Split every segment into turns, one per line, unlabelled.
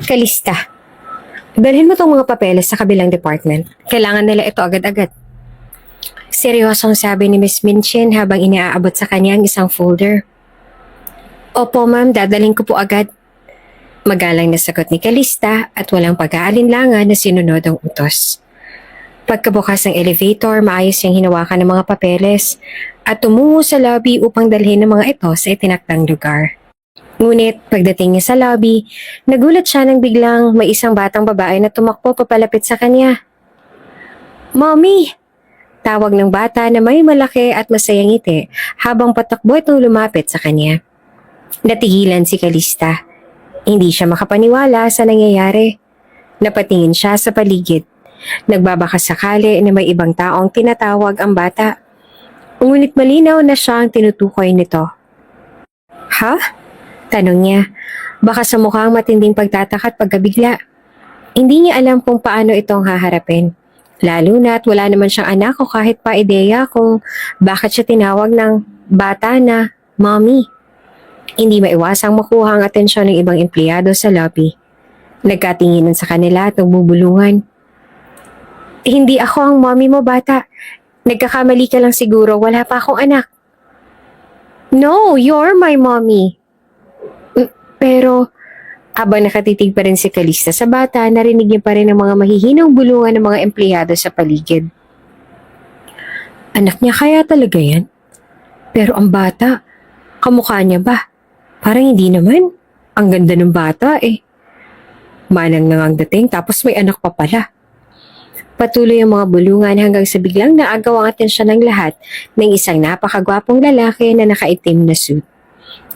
Kalista, dalhin mo tong mga papeles sa kabilang department. Kailangan nila ito agad-agad. Seryosong sabi ni Miss Minchin habang iniaabot sa kanya ang isang folder. Opo ma'am, dadalhin ko po agad. Magalang na sagot ni Kalista at walang pag-aalinlangan na sinunod ang utos. Pagkabukas ng elevator, maayos niyang hinawakan ng mga papeles at tumungo sa lobby upang dalhin ang mga ito sa itinakdang lugar. Ngunit pagdating niya sa lobby, nagulat siya nang biglang may isang batang babae na tumakbo papalapit sa kanya. Mommy! Tawag ng bata na may malaki at masayang ngiti habang patakbo itong lumapit sa kanya. Natigilan si Kalista. Hindi siya makapaniwala sa nangyayari. Napatingin siya sa paligid. Nagbabaka sakali na may ibang taong tinatawag ang bata. Ngunit malinaw na siya ang tinutukoy nito. Ha? Tanong niya. Baka sa mukhang matinding pagtataka at pagkabigla. Hindi niya alam kung paano itong haharapin. Lalo na't wala naman siyang anak o kahit pa ideya kung bakit siya tinawag ng bata na mommy. Hindi maiwasang makuha ang atensyon ng ibang empleyado sa lobby. Nagkatinginan sa kanila at nagbubulungan. Hindi ako ang mommy mo, bata. Nagkakamali ka lang siguro, wala pa akong anak. No, you're my mommy. Pero, habang nakatitig pa rin si Kalista sa bata, narinig niya pa rin ang mga mahihinang bulungan ng mga empleyado sa paligid. Anak niya kaya talaga yan? Pero ang bata, kamukha niya ba? Parang hindi naman. Ang ganda ng bata eh. Manang nang dating tapos may anak pa pala. Patuloy ang mga bulungan hanggang sa biglang naagaw ang atensyon ng lahat ng isang napakagwapong lalaki na nakaitim na suit.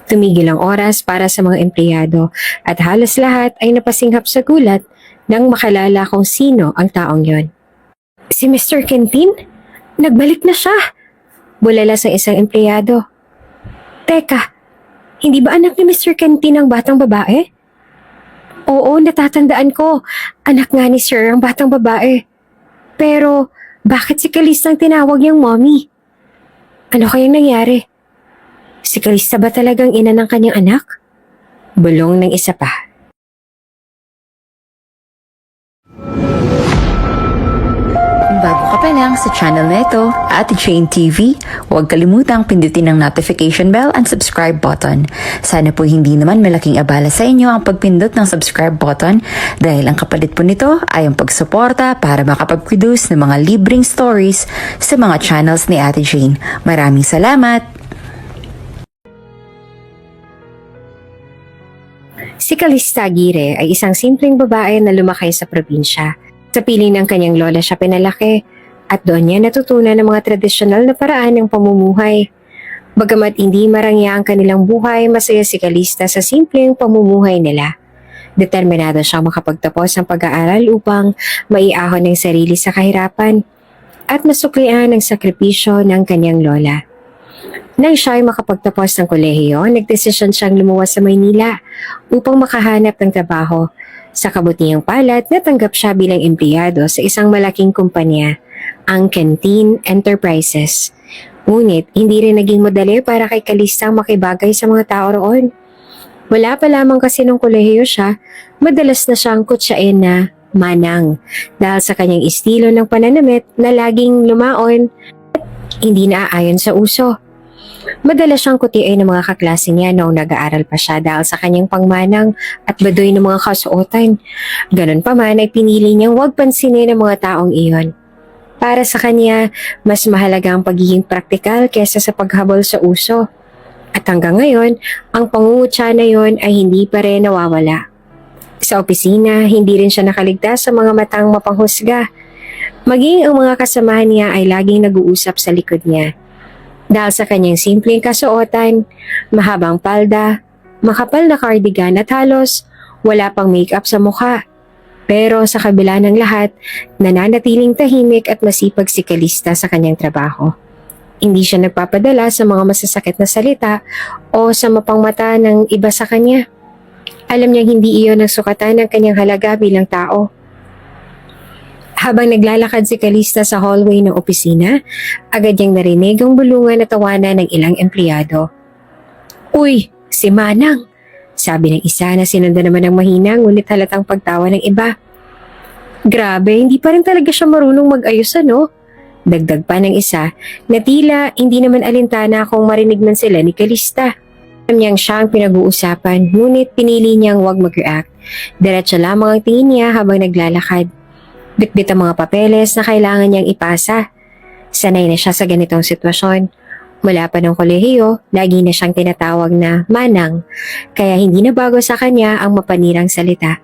Tumigil ang oras para sa mga empleyado at halos lahat ay napasinghap sa gulat nang makalala kung sino ang taong yon. Si Mr. Quintin? Nagbalik na siya! Bulala sa isang empleyado. Teka, hindi ba anak ni Mr. Quintin ang batang babae? Oo, natatandaan ko. Anak nga ni Sir ang batang babae. Pero, bakit si Kalista ang tinawag niyang mommy? Ano kayang nangyari? Si Kalista ba talagang ina ng kanyang anak? Bulong ng isa pa.
Kung bago ka pa lang sa channel na ito, Ate Jane TV, huwag kalimutang pindutin ang notification bell and subscribe button. Sana po hindi naman malaking abala sa inyo ang pagpindot ng subscribe button dahil ang kapalit po nito ay ang pagsuporta para makapag-produce ng mga libreng stories sa mga channels ni Ate Jane. Maraming salamat!
Si Kalista Aguirre ay isang simpleng babae na lumakay sa probinsya. Sa piling ng kanyang lola siya pinalaki at doon niya natutunan ang mga tradisyonal na paraan ng pamumuhay. Bagamat hindi marangya ang kanilang buhay, masaya si Kalista sa simpleng pamumuhay nila. Determinado siyang makapagtapos ng pag-aaral upang maiahon ang sarili sa kahirapan at masuklian ang sakripisyo ng kanyang lola. Nang siya ay makapagtapos ng kolehiyo, nagdesisyon siyang lumuwas sa Maynila upang makahanap ng trabaho. Sa kabutihang palad, natanggap siya bilang empleyado sa isang malaking kumpanya, ang Canteen Enterprises. Ngunit, hindi rin naging madali para kay Kalista makibagay sa mga tao roon. Wala pa lamang kasi nung kolehiyo siya, madalas na siyang kutsain na manang dahil sa kanyang estilo ng pananamit na laging lumaon at hindi naaayon sa uso. Madalas siyang kutiin ng mga kaklase niya noong nag-aaral pa siya dahil sa kanyang pangmanang at baduy ng mga kasuotan. Ganon pa man ay pinili niyang huwag pansinin ang mga taong iyon. Para sa kanya, mas mahalaga ang pagiging praktikal kaysa sa paghabol sa uso. At hanggang ngayon, ang pangungutya na yon ay hindi pa rin nawawala. Sa opisina, hindi rin siya nakaligtas sa mga matang mapanghusga. Maging ang mga kasamahan niya ay laging nag-uusap sa likod niya. Dahil sa kanyang simpleng kasuotan, mahabang palda, makapal na cardigan at halos wala pang makeup sa mukha. Pero sa kabila ng lahat, nananatiling tahimik at masipag si Kalista sa kanyang trabaho. Hindi siya nagpapadala sa mga masasakit na salita o sa mapangmata ng iba sa kanya. Alam niyang hindi iyon ang sukatan ng kanyang halaga bilang tao. Habang naglalakad si Kalista sa hallway ng opisina, agad niyang narinig ang bulungan at tawanan ng ilang empleyado. Uy, si Manang! Sabi ng isa na sinundan naman ng mahina ngunit halatang pagtawa ng iba. Grabe, hindi pa rin talaga siya marunong mag-ayos ano? Dagdag pa ng isa na tila hindi naman alintana kung marinig man sila ni Kalista. Alam niyang siya ang pinag-uusapan ngunit pinili niyang huwag mag-react. Diretso lamang ang tingin niya habang naglalakad. Bitbit ang mga papeles na kailangan niyang ipasa. Sanay na siya sa ganitong sitwasyon. Mula pa ng kolehiyo, lagi na siyang tinatawag na manang, kaya hindi na bago sa kanya ang mapanirang salita.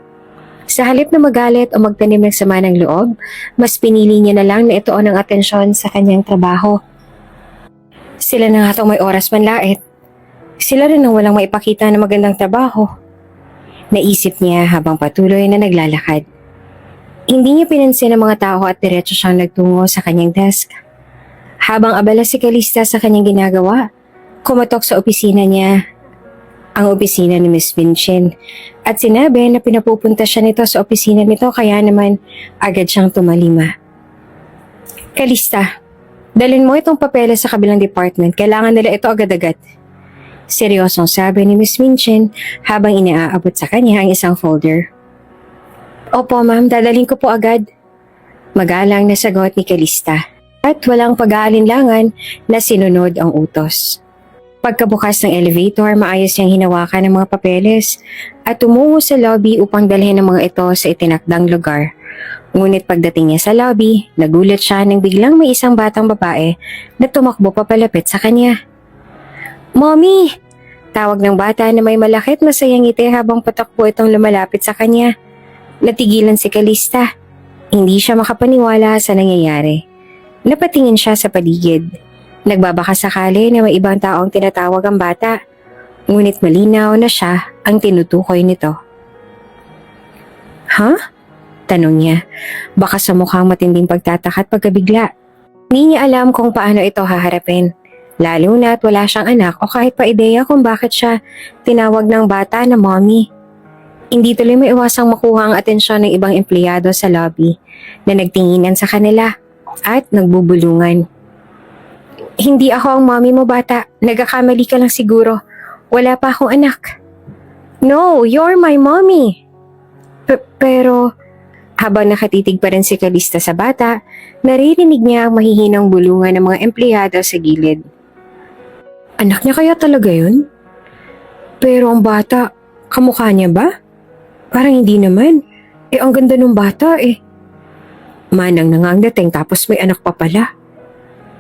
Sa halip na magalit o magtanim ng sama ng loob, mas pinili niya na lang na ituon ang atensyon sa kanyang trabaho. Sila na nga itong may oras manlait. Sila rin ang walang maipakita na magandang trabaho. Naisip niya habang patuloy na naglalakad. Hindi niya pinansin ang mga tao at diretso siyang nagtungo sa kanyang desk. Habang abala si Kalista sa kanyang ginagawa, kumatok sa opisina niya ang opisina ni Miss Vincent at sinabi na pinapupunta siya nito sa opisina nito kaya naman agad siyang tumalima. Kalista, dalhin mo itong papeles sa kabilang department. Kailangan nila ito agad-agad. Seryosong sabi ni Miss Vincent habang iniaabot sa kanya ang isang folder. Opo ma'am, dadalhin ko po agad. Magalang na sagot ni Kalista at walang pag-aalinlangan na sinunod ang utos. Pagkabukas ng elevator, maayos niyang hinawakan ang mga papeles at tumungo sa lobby upang dalhin ang mga ito sa itinakdang lugar. Ngunit pagdating niya sa lobby, nagulat siya nang biglang may isang batang babae na tumakbo papalapit sa kanya. Mommy! Tawag ng bata na may malakit na sayang ngiti habang patakbo itong lumalapit sa kanya. Natigilan si Kalista. Hindi siya makapaniwala sa nangyayari. Napatingin siya sa paligid. Nagbabaka sakali na may ibang taong tinatawag ang bata. Ngunit malinaw na siya ang tinutukoy nito. Huh? Tanong niya. Baka sa mukhang matinding pagtataka at pagkabigla. Hindi niya alam kung paano ito haharapin. Lalo na at wala siyang anak o kahit pa ideya kung bakit siya tinawag ng bata na mommy. Hindi tuloy may iwasang makuha ang atensyon ng ibang empleyado sa lobby na nagtinginan sa kanila at nagbubulungan. Hindi ako ang mommy mo bata, nagkakamali ka lang siguro. Wala pa akong anak. No, you're my mommy. Pero habang nakatitig pa rin si Kalista sa bata, naririnig niya ang mahihinang bulungan ng mga empleyado sa gilid. Anak niya kaya talaga yun? Pero ang bata, kamukha niya ba? Parang hindi naman. Ang ganda ng bata eh. Manang na nga ang dating tapos may anak pa pala.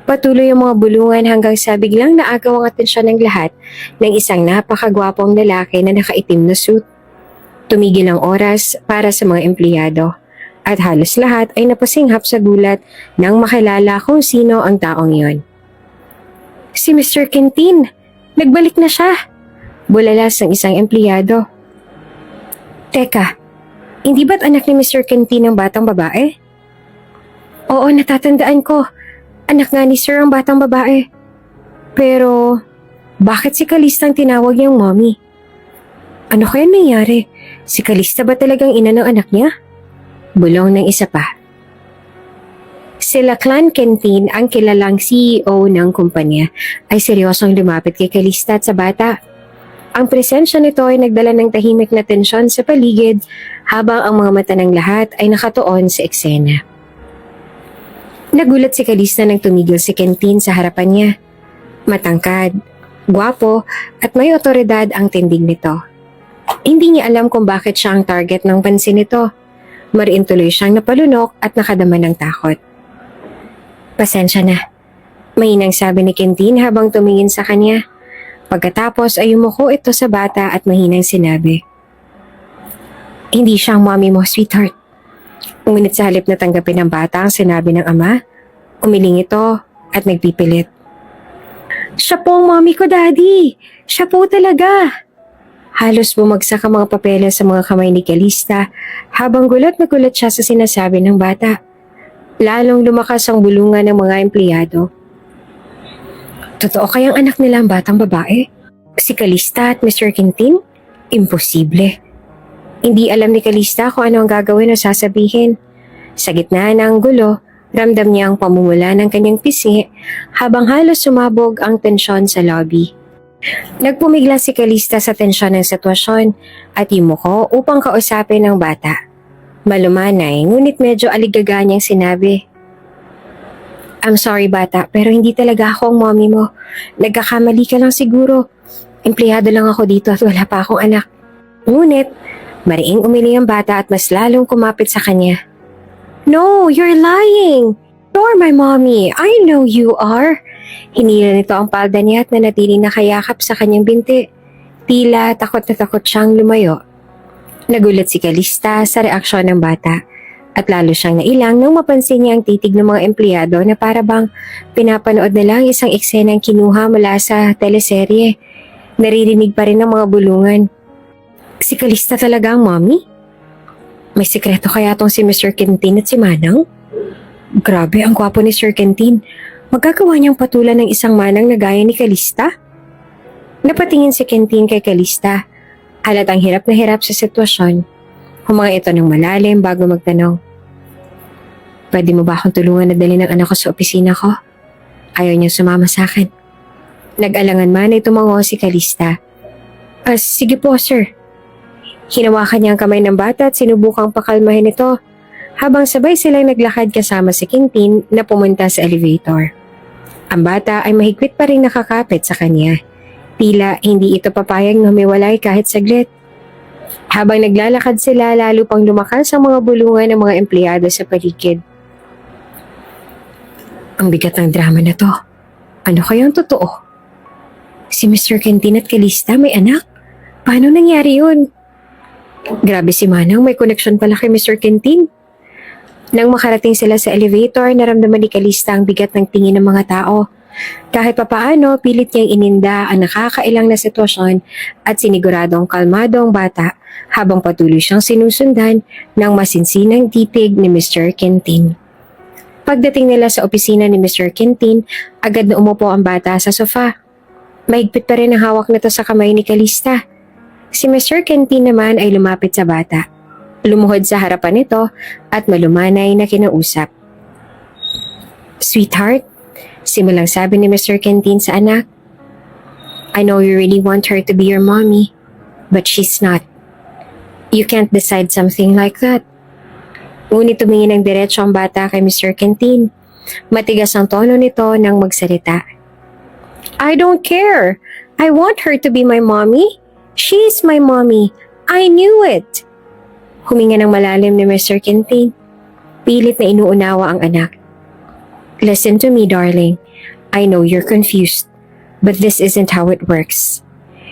Patuloy ang mga bulungan hanggang sa biglang naagaw ang atensyon ng lahat ng isang napakagwapong lalaki na nakaitim na suit. Tumigil ang oras para sa mga empleyado at halos lahat ay napasinghap sa gulat nang makilala kung sino ang taong yon. Si Mr. Quintin, nagbalik na siya. Bulalas ng isang empleyado. Teka, hindi ba't anak ni Mr. Quintin ang batang babae? Oo, natatandaan ko. Anak nga ni Sir ang batang babae. Pero, bakit si Kalista ang tinawag niyang mommy? Ano kaya nangyari? Si Kalista ba talagang ina ng anak niya? Bulong ng isa pa. Sila Clan Quintin, ang kilalang CEO ng kumpanya, ay seryosong lumapit kay Kalista at sa bata. Ang presensya nito ay nagdala ng tahimik na tensyon sa paligid habang ang mga mata ng lahat ay nakatuon sa eksena. Nagulat si Kalista nang tumigil si Quintin sa harapan niya. Matangkad, gwapo at may otoridad ang tindig nito. Hindi niya alam kung bakit siya ang target ng pansin nito. Mariin tuloy siyang napalunok at nakadama ng takot. Pasensya na. Mahinang sabi ni Quintin habang tumingin sa kanya. Pagkatapos ay umuko ito sa bata at mahinang sinabi. Hindi siya ang mommy mo, sweetheart. Ngunit sa halip na tanggapin ng bata ang sinabi ng ama, umiling ito at nagpipilit. Siya po ang mommy ko, daddy. Siya po talaga. Halos bumagsak ang mga papeles sa mga kamay ni Kalista habang gulat na gulat siya sa sinasabi ng bata. Lalong lumakas ang bulungan ng mga empleyado. Totoo kayang anak nila ang batang babae? Si Kalista at Mr. Quintin? Imposible. Hindi alam ni Kalista kung ano ang gagawin o sasabihin. Sa gitna ng gulo, ramdam niya ang pamumula ng kanyang pisi habang halos sumabog ang tensyon sa lobby. Nagpumigla si Kalista sa tensyon ng sitwasyon at yumuko upang kausapin ang bata. Malumanay, ngunit medyo aligaga niyang sinabi, I'm sorry bata, pero hindi talaga ako ang mommy mo. Nagkakamali ka lang siguro. Empleyado lang ako dito at wala pa akong anak. Ngunit, mariing umili ang bata at mas lalong kumapit sa kanya. No, you're lying! You're my mommy. I know you are. Hinila nito ang palda niya at nanatili nakayakap sa kanyang binti. Tila takot na takot siyang lumayo. Nagulat si Kalista sa reaksyon ng bata at lalo siyang nailang nang mapansin niya ang titig ng mga empleyado na para bang pinapanood na lang isang eksenang kinuha mula sa teleserye. Naririnig pa rin ng mga bulungan. Si Kalista talaga ang mommy? May sikreto kaya tong si Mr. Quintin at si Manang? Grabe, ang gwapo ni Sir Quintin. Magagawa niyang patulan ng isang manang na gaya ni Kalista? Napatingin si Quintin kay Kalista. Halatang hirap na hirap sa sitwasyon. Huminga ito ng malalim bago magtanong. Pwede mo ba akong tulungan na dali ng anak ko sa opisina ko? Ayaw niyang sumama sa akin. Nag-alangan man ay tumango si Kalista. Sige po sir. Hinawakan niya ang kamay ng bata at sinubukang pakalmahin ito habang sabay silang naglakad kasama si Quintin na pumunta sa elevator. Ang bata ay mahigpit pa rin nakakapit sa kanya. Tila hindi ito papayag na humiwalay kahit saglit. Habang naglalakad sila, lalo pang lumakas ang mga bulungan ng mga empleyado sa paligid. Ang bigat ng drama na to. Ano kayang totoo? Si Mr. Quintin at Kalista may anak? Paano nangyari yun? Grabe si Manang, may connection pala kay Mr. Quintin. Nang makarating sila sa elevator, naramdaman ni Kalista ang bigat ng tingin ng mga tao. Kahit papaano, pilit niyang ininda ang nakakailang na sitwasyon at siniguradong kalmado ang bata habang patuloy siyang sinusundan ng masinsinang titig ni Mr. Quintin. Pagdating nila sa opisina ni Mr. Quintin, agad na umupo ang bata sa sofa. Mahigpit pa rin ang hawak nito sa kamay ni Kalista. Si Mr. Quintin naman ay lumapit sa bata. Lumuhod sa harapan nito at malumanay na kinausap. Sweetheart, simulang sabi ni Mr. Quintin sa anak. I know you really want her to be your mommy, but she's not. You can't decide something like that. Ngunit tumingin ng diretso ang bata kay Mr. Quintin. Matigas ang tono nito nang magsalita. I don't care. I want her to be my mommy. She's my mommy. I knew it. Huminga ng malalim ni Mr. Quintin. Pilit na inuunawa ang anak. Listen to me, darling. I know you're confused, but this isn't how it works.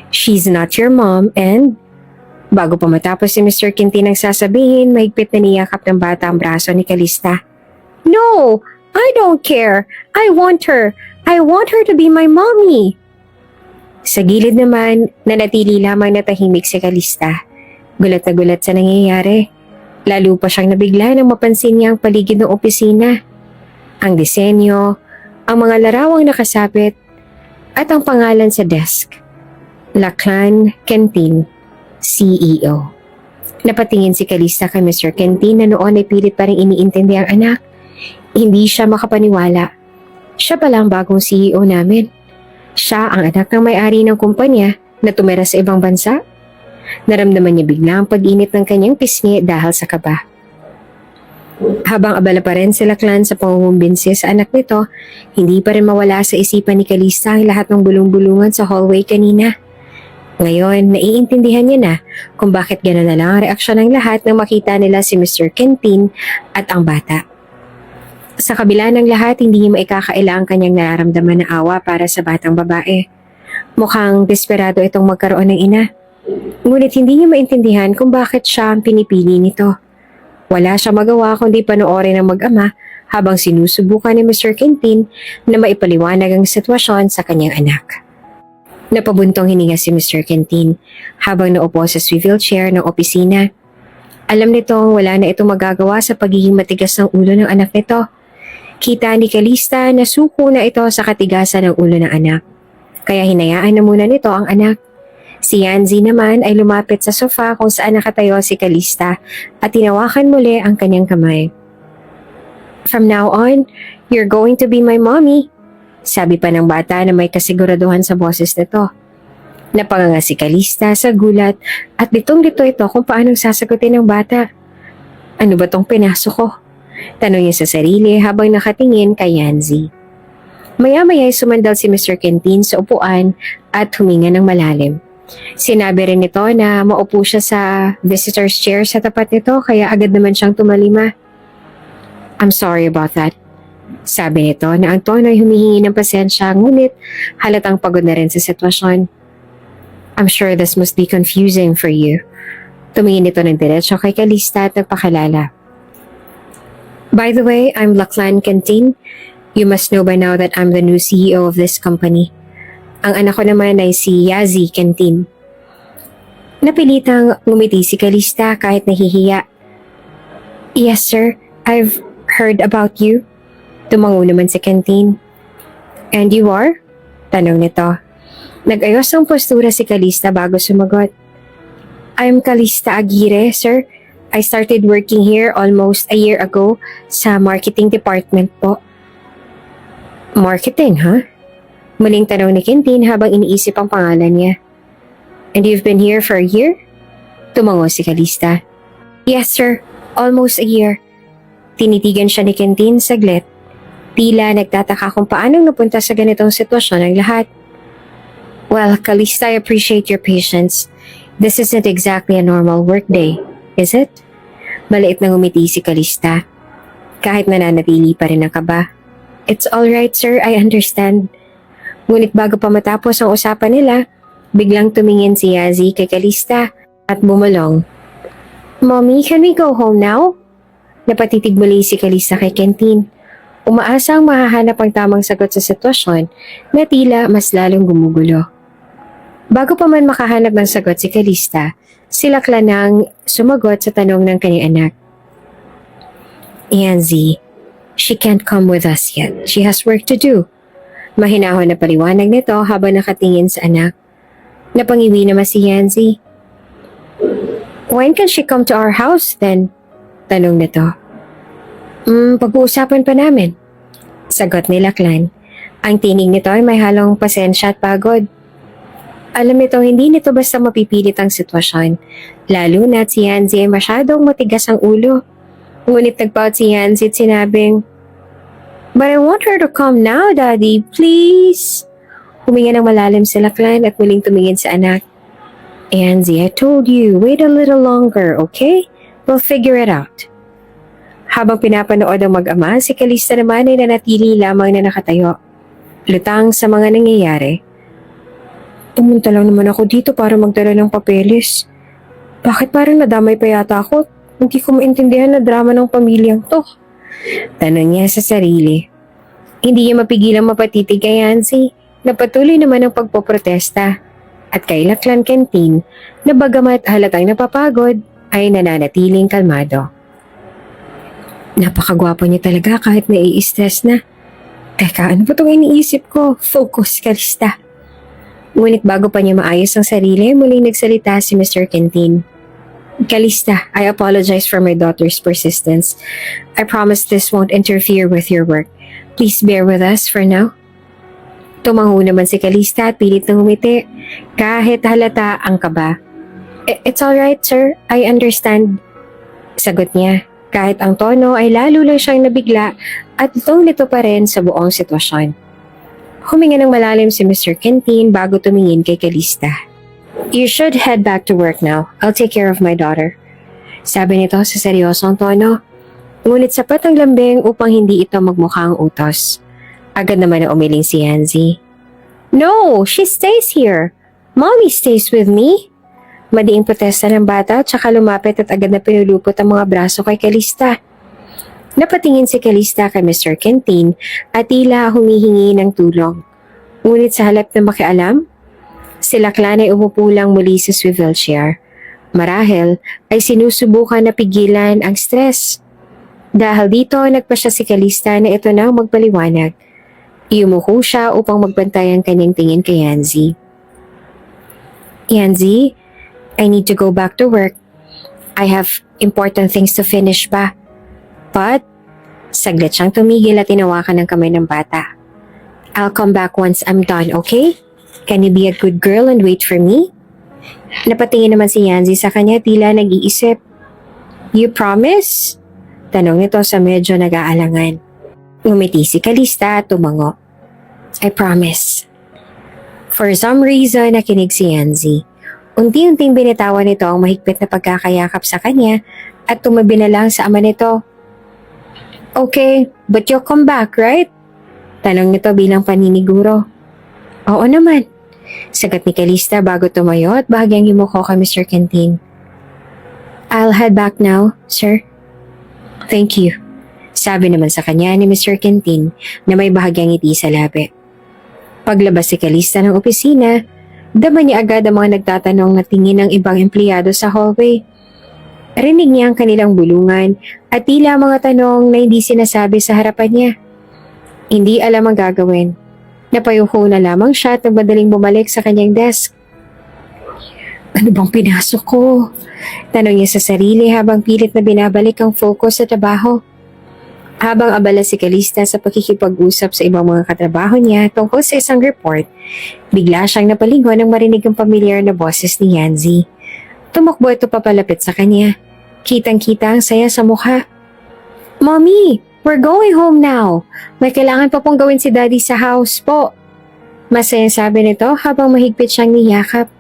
She's not your mom and... Bago pa matapos si Mr. Quintin ang sasabihin, mahigpit na niyakap ng bata ang braso ni Kalista. No! I don't care! I want her! I want her to be my mommy! Sa gilid naman, nanatili lamang na tahimik si Kalista. Gulat na gulat sa nangyayari. Lalo pa siyang nabigla nang mapansin niya ang paligid ng opisina. Ang disenyo, ang mga larawang nakasapit, at ang pangalan sa desk. Lachlan Quintin, CEO. Napatingin si Kalista kay Mr. Quintin na noon ay pilit pa rin iniintindi ang anak. Hindi siya makapaniwala. Siya pala ang bagong CEO namin. Siya ang anak ng may-ari ng kumpanya na tumira sa ibang bansa. Naramdaman niya bigla ang pag-init ng kanyang pisngi dahil sa kaba. Habang abala pa rin sila Clan sa pangungumbinsi sa anak nito, hindi pa rin mawala sa isipan ni Kalista ang lahat ng bulong-bulungan sa hallway kanina. Ngayon, naiintindihan niya na kung bakit gano'n na lang ang reaksyon ng lahat nang makita nila si Mr. Quintin at ang bata. Sa kabila ng lahat, hindi niya maikakaila ang kanyang nararamdaman na awa para sa batang babae. Mukhang desperado itong magkaroon ng ina. Ngunit hindi niya maintindihan kung bakit siya ang pinipili nito. Wala siya magawa kundi panoorin ng mag-ama habang sinusubukan ni Mr. Quintin na maipaliwanag ang sitwasyon sa kanyang anak. Napabuntong hininga si Mr. Quintin habang naupo sa swivel chair ng opisina. Alam nitong wala na itong magagawa sa pagiging matigas ng ulo ng anak nito. Kita ni Kalista na suko na ito sa katigasan ng ulo ng anak. Kaya hinayaan na muna nito ang anak. Si Yanzi naman ay lumapit sa sofa kung saan nakatayo si Kalista at tinawakan muli ang kanyang kamay. From now on, you're going to be my mommy. Sabi pa ng bata na may kasiguraduhan sa boses nito. Napanganga si Kalista sa gulat at litong-lito ito kung paanong sasagutin ng bata. Ano ba tong pinasok ko? Tanong niya sa sarili habang nakatingin kay Yanzi. Maya-maya ay sumandal si Mr. Quintin sa upuan at huminga ng malalim. Sinabi rin nito na maupo siya sa visitor's chair sa tapat nito kaya agad naman siyang tumalima. I'm sorry about that. Sabi nito na ang tono ay humihingi ng pasensya ngunit halatang pagod na rin sa sitwasyon. I'm sure this must be confusing for you. Tumingin ito ng diretsyo kay Kalista at nagpakilala. By the way, I'm Lachlan Quintin. You must know by now that I'm the new CEO of this company. Ang anak ko naman ay si Yazi Quintin. Napilitang ngumiti si Kalista kahit nahihiya. Yes sir, I've heard about you. Tumango naman si Quintin. And you are? Tanong nito. Nag-ayos ng postura si Kalista bago sumagot. I'm Kalista Aguirre, sir. I started working here almost a year ago sa marketing department po. Marketing, huh? Muling tanong ni Quintin habang iniisip ang pangalan niya. And you've been here for a year? Tumango si Kalista. Yes, sir. Almost a year. Tinitigan siya ni Quintin saglit. Tila nagtataka kung paanong napunta sa ganitong sitwasyon ang lahat. Well, Kalista, I appreciate your patience. This isn't exactly a normal workday, is it? Maliit na ngumiti si Kalista. Kahit nananatili pa rin ang kaba. It's alright, sir. I understand. Ngunit bago pa matapos ang usapan nila, biglang tumingin si Yazi kay Kalista at bumulong. Mommy, can we go home now? Napatitig muli si Kalista kay Quintin. Umaasa ang mahahanap ang tamang sagot sa sitwasyon na tila mas lalong gumugulo. Bago pa man makahanap ng sagot si Kalista, sila Klanang sumagot sa tanong ng kanyang anak. Yanzi, she can't come with us yet. She has work to do. Mahinahon na paliwanag nito habang nakatingin sa anak. Napangiwi naman si Yanzi. When can she come to our house then? Tanong nito. Pag-uusapan pa namin. Sagot ni Lachlan. Ang tinig nito ay may halong pasensya at pagod. Alam nito, hindi nito basta mapipilit ang sitwasyon. Lalo na si Yanzi ay masyadong matigas ang ulo. Ngunit nagpaut si Yanzi at sinabing, But I want her to come now, Daddy. Please. Huminga ng malalim si Lachlan at muling tumingin sa anak. Yanzi, I told you, wait a little longer, okay? We'll figure it out. Habang pinapanood ang mag-ama, si Kalista naman ay nanatili lamang na nakatayo. Lutang sa mga nangyayari. Pumunta lang naman ako dito para magdala ng papeles. Bakit parang nadamay pa yata ako? Hindi ko maintindihan na drama ng pamilyang to. Tanong niya sa sarili. Hindi niya mapigilang mapatitig kay Yanzi na patuloy naman ang pagpoprotesta. At kay Lachlan Quintin na bagamat halatang napapagod ay nananatiling kalmado. Napakagwapo niya talaga kahit nai-stress na. Teka, ano ba itong iniisip ko? Focus, Kalista. Ngunit bago pa niya maayos ang sarili, muling nagsalita si Mr. Quintin. Kalista, I apologize for my daughter's persistence. I promise this won't interfere with your work. Please bear with us for now. Tumango naman si Kalista at pilit na ngumiti, kahit halata ang kaba. It's alright, sir. I understand. Sagot niya, kahit ang tono ay lalo lang siyang nabigla at itong nito pa rin sa buong sitwasyon. Huminga ng malalim si Mr. Quintin bago tumingin kay Kalista. You should head back to work now. I'll take care of my daughter. Sabi nito sa seryosong tono. Ngunit sapat ang lambing upang hindi ito magmukhang utos. Agad naman na umiling si Yanzi. No, she stays here. Mommy stays with me. Madiing protesta ng bata tsaka lumapit at agad na pinulupot ang mga braso kay Kalista. Napatingin si Kalista kay Mr. Quintin at tila humihingi ng tulong. Ngunit sa halip na makialam, si Lachlan ay umupo lang muli sa swivel chair. Marahil ay sinusubukan na pigilan ang stress. Dahil dito, nagpasya si Kalista na ito na ang magpaliwanag. Iumuko siya upang magbantay ang kanyang tingin kay Yanzi. Yanzi, I need to go back to work. I have important things to finish pa. But, saglit siyang tumigil at tinawakan ng kamay ng bata. I'll come back once I'm done, okay? Can you be a good girl and wait for me? Napatingin naman si Yanzi sa kanya tila nag-iisip. You promise? Tanong nito sa medyo nag-aalangan. Ngumiti si Calista at tumango. I promise. For some reason, nakinig si Yanzi. Unti-unting binitawan nito ang mahigpit na pagkakayakap sa kanya at tumabi na lang sa ama nito. Okay, but you'll come back, right? Tanong nito bilang paniniguro. Oo naman. Sagot ni Calista bago tumayo at bahagyang yumuko kay Mr. Quintin. I'll head back now, sir. Thank you. Sabi naman sa kanya ni Mr. Quintin na may bahagyang ngiti sa labi. Paglabas si Calista ng opisina, dama niya agad ang mga nagtatanong na tingin ng ibang empleyado sa hallway. Rinig niya ang kanilang bulungan at tila mga tanong na hindi sinasabi sa harapan niya. Hindi alam ang gagawin. Napayuko na lamang siya at nagmadaling bumalik sa kanyang desk. Ano bang pinasok ko? Tanong niya sa sarili habang pilit na binabalik ang focus sa trabaho. Habang abala si Calista sa pakikipag-usap sa ibang mga katrabaho niya tungkol sa isang report, bigla siyang napalingon nang marinig ang pamilyar na boses ni Yanzi. Tumakbo ito papalapit sa kanya. Kitang-kita ang saya sa mukha. Mommy, we're going home now. May kailangan pa pong gawin si Daddy sa house po. Masaya sabi nito habang mahigpit siyang niyakap.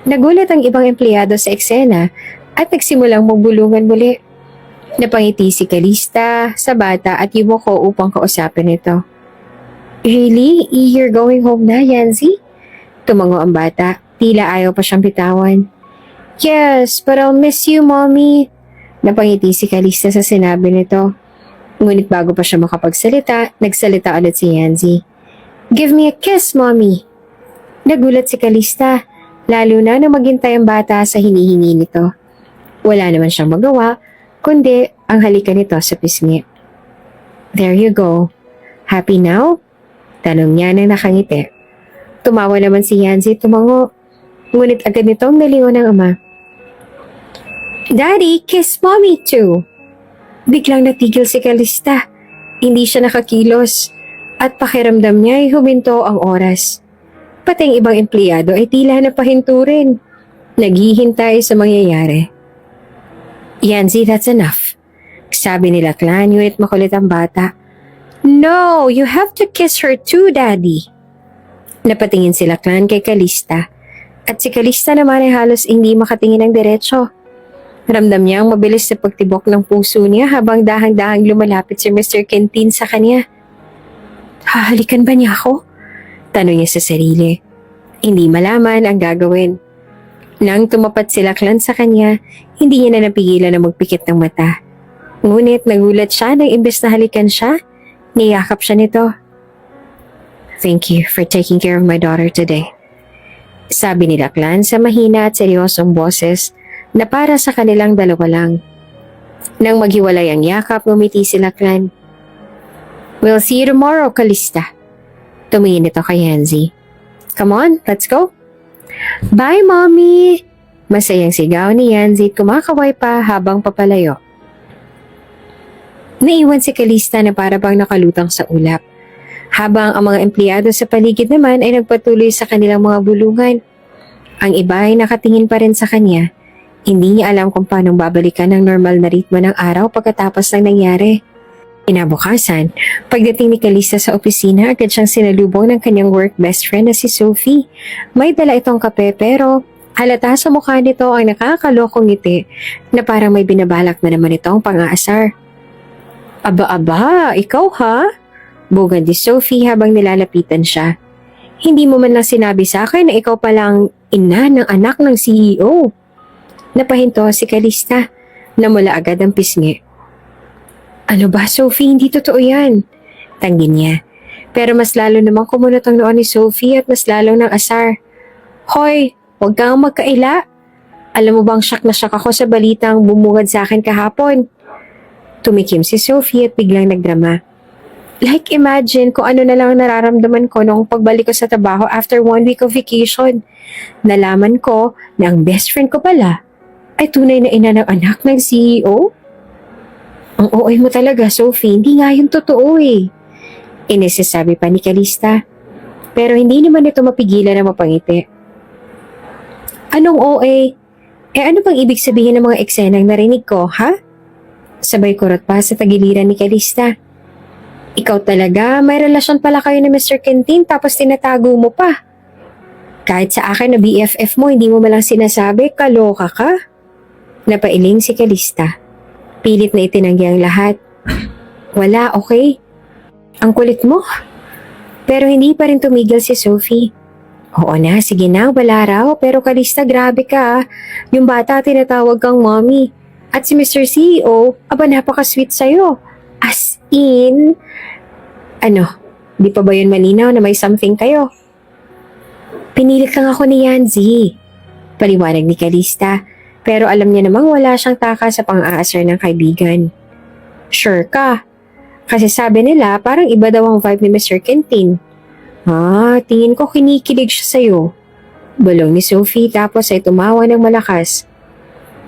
Nagulat ang ibang empleyado sa eksena at nagsimulang magbulungan muli. Napangiti si Calista sa bata at yumuko upang kausapin ito. Really? You're going home na, Yanzi? Tumango ang bata. Tila ayaw pa siyang bitawan. Yes, but I'll miss you, Mommy. Napangiti si Calista sa sinabi nito. Ngunit bago pa siya makapagsalita, nagsalita ulit si Yanzi. Give me a kiss, Mommy. Nagulat si Calista, lalo na nang maghintay ang bata sa hinihingi nito. Wala naman siyang magawa, kundi ang halikan nito sa pisngi. There you go. Happy now? Tanong niya nang nakangiti. Tumawa naman si Yanzi tumango. Ngunit agad nitong nalingon ng ama. Daddy, kiss Mommy too. Biglang natigil si Calista. Hindi siya nakakilos at pakiramdam niya ay huminto ang oras. Pati ang ibang empleyado ay tila napahinto rin. Naghihintay sa mangyayari. Yanzi, that's enough. Sabi nila Clan, ngunit makulit ang bata. No, you have to kiss her too, Daddy. Napatingin sila Clan kay Calista. At si Calista naman ay halos hindi makatingin ng diretso. Ramdam niya ang mabilis na pagtibok ng puso niya habang dahang-dahang lumalapit si Mr. Quintin sa kanya. Hahalikan ba niya ako? Tanong niya sa sarili. Hindi malaman ang gagawin. Nang tumapat sila Clan sa kanya, hindi niya na napigilan na magpikit ng mata. Ngunit nagulat siya nang imbes na halikan siya, niyakap siya nito. Thank you for taking care of my daughter today. Sabi nila Clan sa mahina at seryosong boses na para sa kanilang dalawa lang. Nang maghiwalay ang yakap, ngumiti sila Clan. We'll see you tomorrow, Calista. Tumingin ito kay Yanzi. Come on, let's go. Bye, Mommy! Masayang sigaw ni Yanzi at kumakaway pa habang papalayo. Naiwan si Calista na para bang nakalutang sa ulap. Habang ang mga empleyado sa paligid naman ay nagpatuloy sa kanilang mga bulungan. Ang iba ay nakatingin pa rin sa kanya. Hindi niya alam kung paano babalikan ang normal na ritmo ng araw pagkatapos ng nangyari. Kinabukasan, pagdating ni Calista sa opisina, agad siyang sinalubong ng kanyang work best friend na si Sophie. May dala itong kape pero halata sa mukha nito ang nakakalokong ngiti na parang may binabalak na naman itong pang-aasar. Aba, ikaw ha? Bugad ni Sophie habang nilalapitan siya. Hindi mo man lang sinabi sa akin na ikaw palang ina ng anak ng CEO. Napahinto si Calista na mula agad ang pisngi. Ano ba, Sophie? Hindi totoo yan. Tanggin niya. Pero mas lalo namang kumunot ang noon ni Sophie at mas lalong ng asar. Hoy, huwag kang magkaila. Alam mo bang shock na shock ako sa balitang bumungad sa akin kahapon? Tumikim si Sophie at biglang nagdrama. Like imagine kung ano na lang nararamdaman ko noong pagbalik ko sa trabaho after 1 week of vacation. Nalaman ko na ang best friend ko pala ay tunay na ina ng anak ng CEO? Ang OA mo talaga, Sophie. Hindi nga yun totoo eh. Inisasabi pa ni Calista. Pero hindi naman ito mapigilan na mapangiti. Anong OA? Ano bang ibig sabihin ng mga eksenang narinig ko, ha? Sabay kurot pa sa tagiliran ni Calista. Ikaw talaga, may relasyon pala kayo ni Mr. Quintin tapos tinatago mo pa. Kahit sa akin na BFF mo, hindi mo malang sinasabi, kaloka ka. Napailing si Calista. Pilit na itinanggi ang lahat. Wala, okay? Ang kulit mo. Pero hindi pa rin tumigil si Sophie. Oo na, sige na, wala raw. Pero Calista, grabe ka. Yung bata tinatawag kang mommy. At si Mr. CEO, aba napaka-sweet sa'yo. As in... Ano, di pa ba yun malinaw na may something kayo? Pinilit lang ako ni Yanzi. Paliwanag ni Calista. Pero alam niya namang wala siyang taka sa pang-aasar ng kaibigan. Sure ka. Kasi sabi nila parang iba daw ang vibe ni Mr. Quintin. Tingin ko kinikilig siya sa'yo. Bulong ni Sophie tapos ay tumawa ng malakas.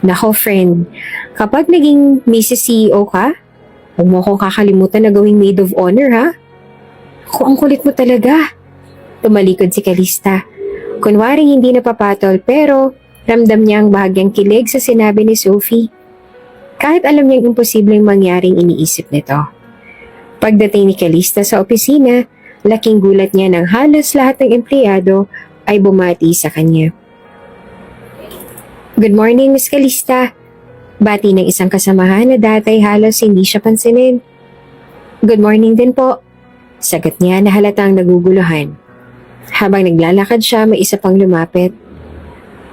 Nako friend, kapag naging Mrs. CEO ka, huwag mo kong kakalimutan na gawing maid of honor ha. Ang kulit mo talaga. Tumalikod si Calista. Kunwaring hindi napapatol pero ramdam niya ang bahagyang kilig sa sinabi ni Sophie. Kahit alam niyang imposibleng mangyaring iniisip nito. Pagdating ni Calista sa opisina, laking gulat niya nang halos lahat ng empleyado ay bumati sa kanya. Good morning, Miss Calista. Bati ng isang kasamahan na dati halos hindi siya pansinin. Good morning din po. Sagot niya na halatang naguguluhan. Habang naglalakad siya, may isa pang lumapit.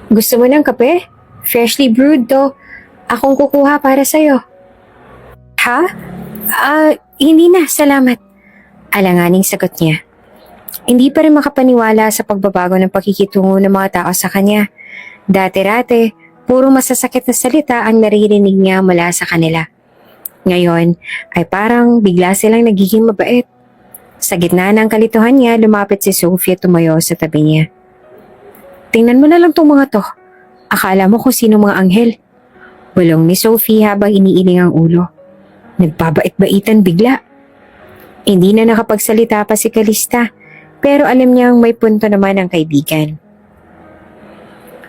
Gusto mo ng kape? Freshly brewed to. Akong kukuha para sa'yo. Ha? Hindi na, salamat. Alanganing sagot niya. Hindi pa rin makapaniwala sa pagbabago ng pakikitungo ng mga tao sa kanya. Dati-rate, puro masasakit na salita ang naririnig niya mula sa kanila. Ngayon, ay parang bigla silang nagiging mabait. Sa gitna ng kalituhan niya, lumapit si Sophie at tumayo sa tabi niya. Tingnan mo na lang tong mga to. Akala mo kung sino mga anghel. Bulong ni Sophie habang iniiling ang ulo. Nagbabait-baitan bigla. Hindi na nakapagsalita pa si Calista, pero alam niyang may punto naman ang kaibigan.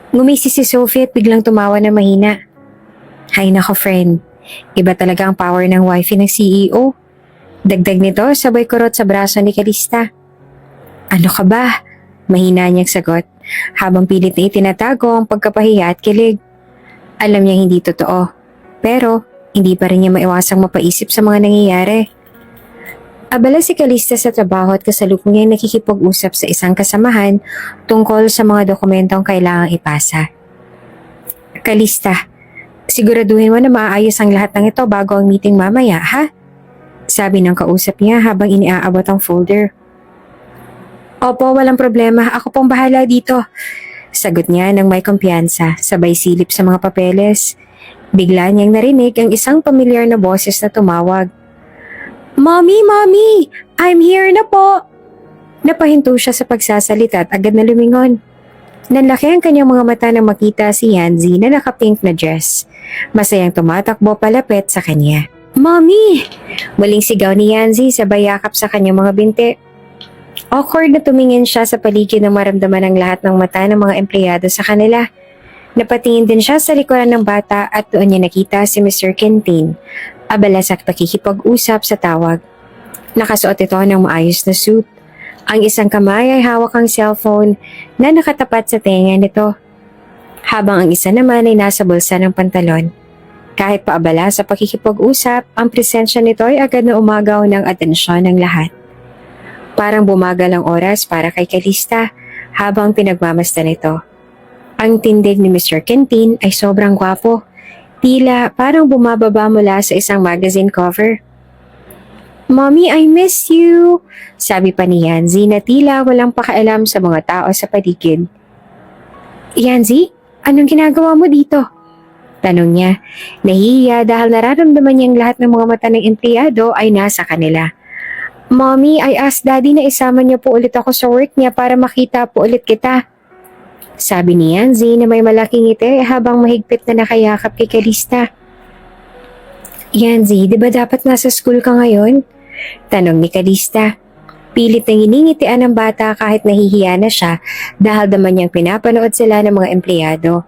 Ngumisi si Sophie at biglang tumawa na mahina. Hay nako friend, iba talaga ang power ng wifey ng CEO. Dagdag nito, sabay kurot sa braso ni Calista. Ano ka ba? Mahina niyang sagot, habang pilit na itinatago ang pagkapahiya at kilig. Alam niya hindi totoo, pero hindi pa rin niya maiwasang mapaisip sa mga nangyayari. Abala si Calista sa trabaho at kasalukuyang nakikipag-usap sa isang kasamahan tungkol sa mga dokumentong kailangang ipasa. Calista, siguraduhin mo na maayos ang lahat ng ito bago ang meeting mamaya, ha? Sabi ng kausap niya habang iniaabot ang folder. Opo, walang problema. Ako pong bahala dito. Sagot niya ng may kumpiyansa, sabay silip sa mga papeles. Bigla niyang narinig ang isang pamilyar na boses na tumawag. Mommy, Mommy! I'm here na po! Napahinto siya sa pagsasalita at agad na lumingon. Nanlaki ang kanyang mga mata nang makita si Yanzi na naka-pink na dress. Masayang tumatakbo palapit sa kanya. Mommy! Muling sigaw ni Yanzi sabay yakap sa kanyang mga binti. Awkward na tumingin siya sa paligid nang maramdaman ang lahat ng mata ng mga empleyado sa kanila. Napatingin din siya sa likuran ng bata at doon niya nakita si Mr. Quintin. Abala sa pakikipag-usap sa tawag. Nakasuot ito ng maayos na suit. Ang isang kamay ay hawak ang cellphone na nakatapat sa tenga nito. Habang ang isa naman ay nasa bulsa ng pantalon. Kahit paabala sa pakikipag-usap, ang presensya nito ay agad na umagaw ng atensyon ng lahat. Parang bumagal ang oras para kay Calista habang pinagmamasdan nito. Ang tindig ni Mr. Quintin ay sobrang gwapo. Tila parang bumababa mula sa isang magazine cover. Mommy, I miss you! Sabi pa ni Yanzi na tila walang pakialam sa mga tao sa paligid. Yanzi, anong ginagawa mo dito? Tanong niya. Nahihiya dahil nararamdaman niyang lahat ng mga mata ng empleyado ay nasa kanila. Mommy, I asked Daddy na isama niya po ulit ako sa work niya para makita po ulit kita. Sabi ni Yanzi na may malaking ngiti habang mahigpit na nakayakap kay Calista. Yanzi, di ba dapat nasa school ka ngayon? Tanong ni Calista. Pilit na hiningitian ng bata kahit nahihiya na siya dahil naman niyang pinapanood sila ng mga empleyado.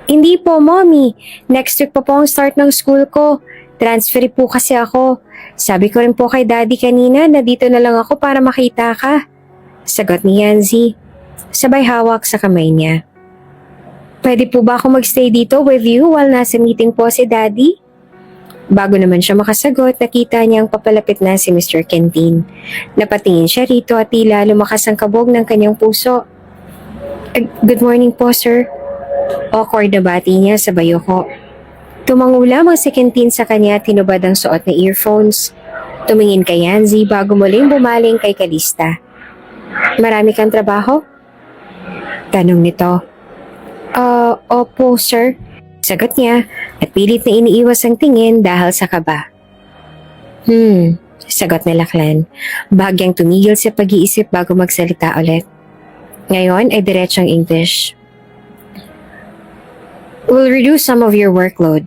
Hindi po, Mommy. Next week pa po ang start ng school ko. Transfer po kasi ako. Sabi ko rin po kay Daddy kanina na dito na lang ako para makita ka. Sagot ni Yanzi. Sabay hawak sa kamay niya. Pwede po ba ako magstay dito with you while nasa meeting po si Daddy? Bago naman siya makasagot, nakita niyang papalapit na si Mr. Kentin. Napatingin siya rito at tila lumakas ang kabog ng kanyang puso. Good morning po, sir. Awkward na bati niya sa bayoko. Tumango lamang si Kentin sa kanya at tinubad ang suot na earphones. Tumingin kay Yanzi bago muling bumaling kay Kalista. Marami kang trabaho? Tanong nito. Opo, sir. Sagot niya at pilit na iniiwas ang tingin dahil sa kaba. Sagot ni Lachlan. Bahagyang tumigil sa pag-iisip bago magsalita ulit. Ngayon ay diretsong English. We'll reduce some of your workload.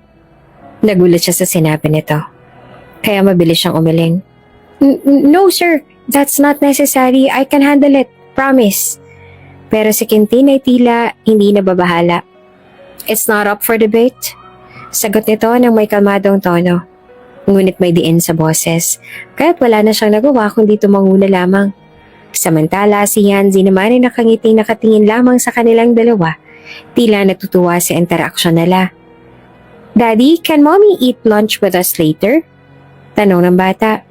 Nagulat siya sa sinabi nito. Kaya mabilis siyang umiling. No, sir. That's not necessary. I can handle it. Promise. Pero si Kentin ay tila hindi nababahala. It's not up for debate. Sagot nito ng may kalmadong tono. Ngunit may diin sa boses. Kaya't wala na siyang nagawa kundi tumanguna lamang. Samantala si Yanzi naman ay nakangiting nakatingin lamang sa kanilang dalawa. Tila natutuwa sa interaksyon nila. Daddy, can Mommy eat lunch with us later? Tanong ng bata.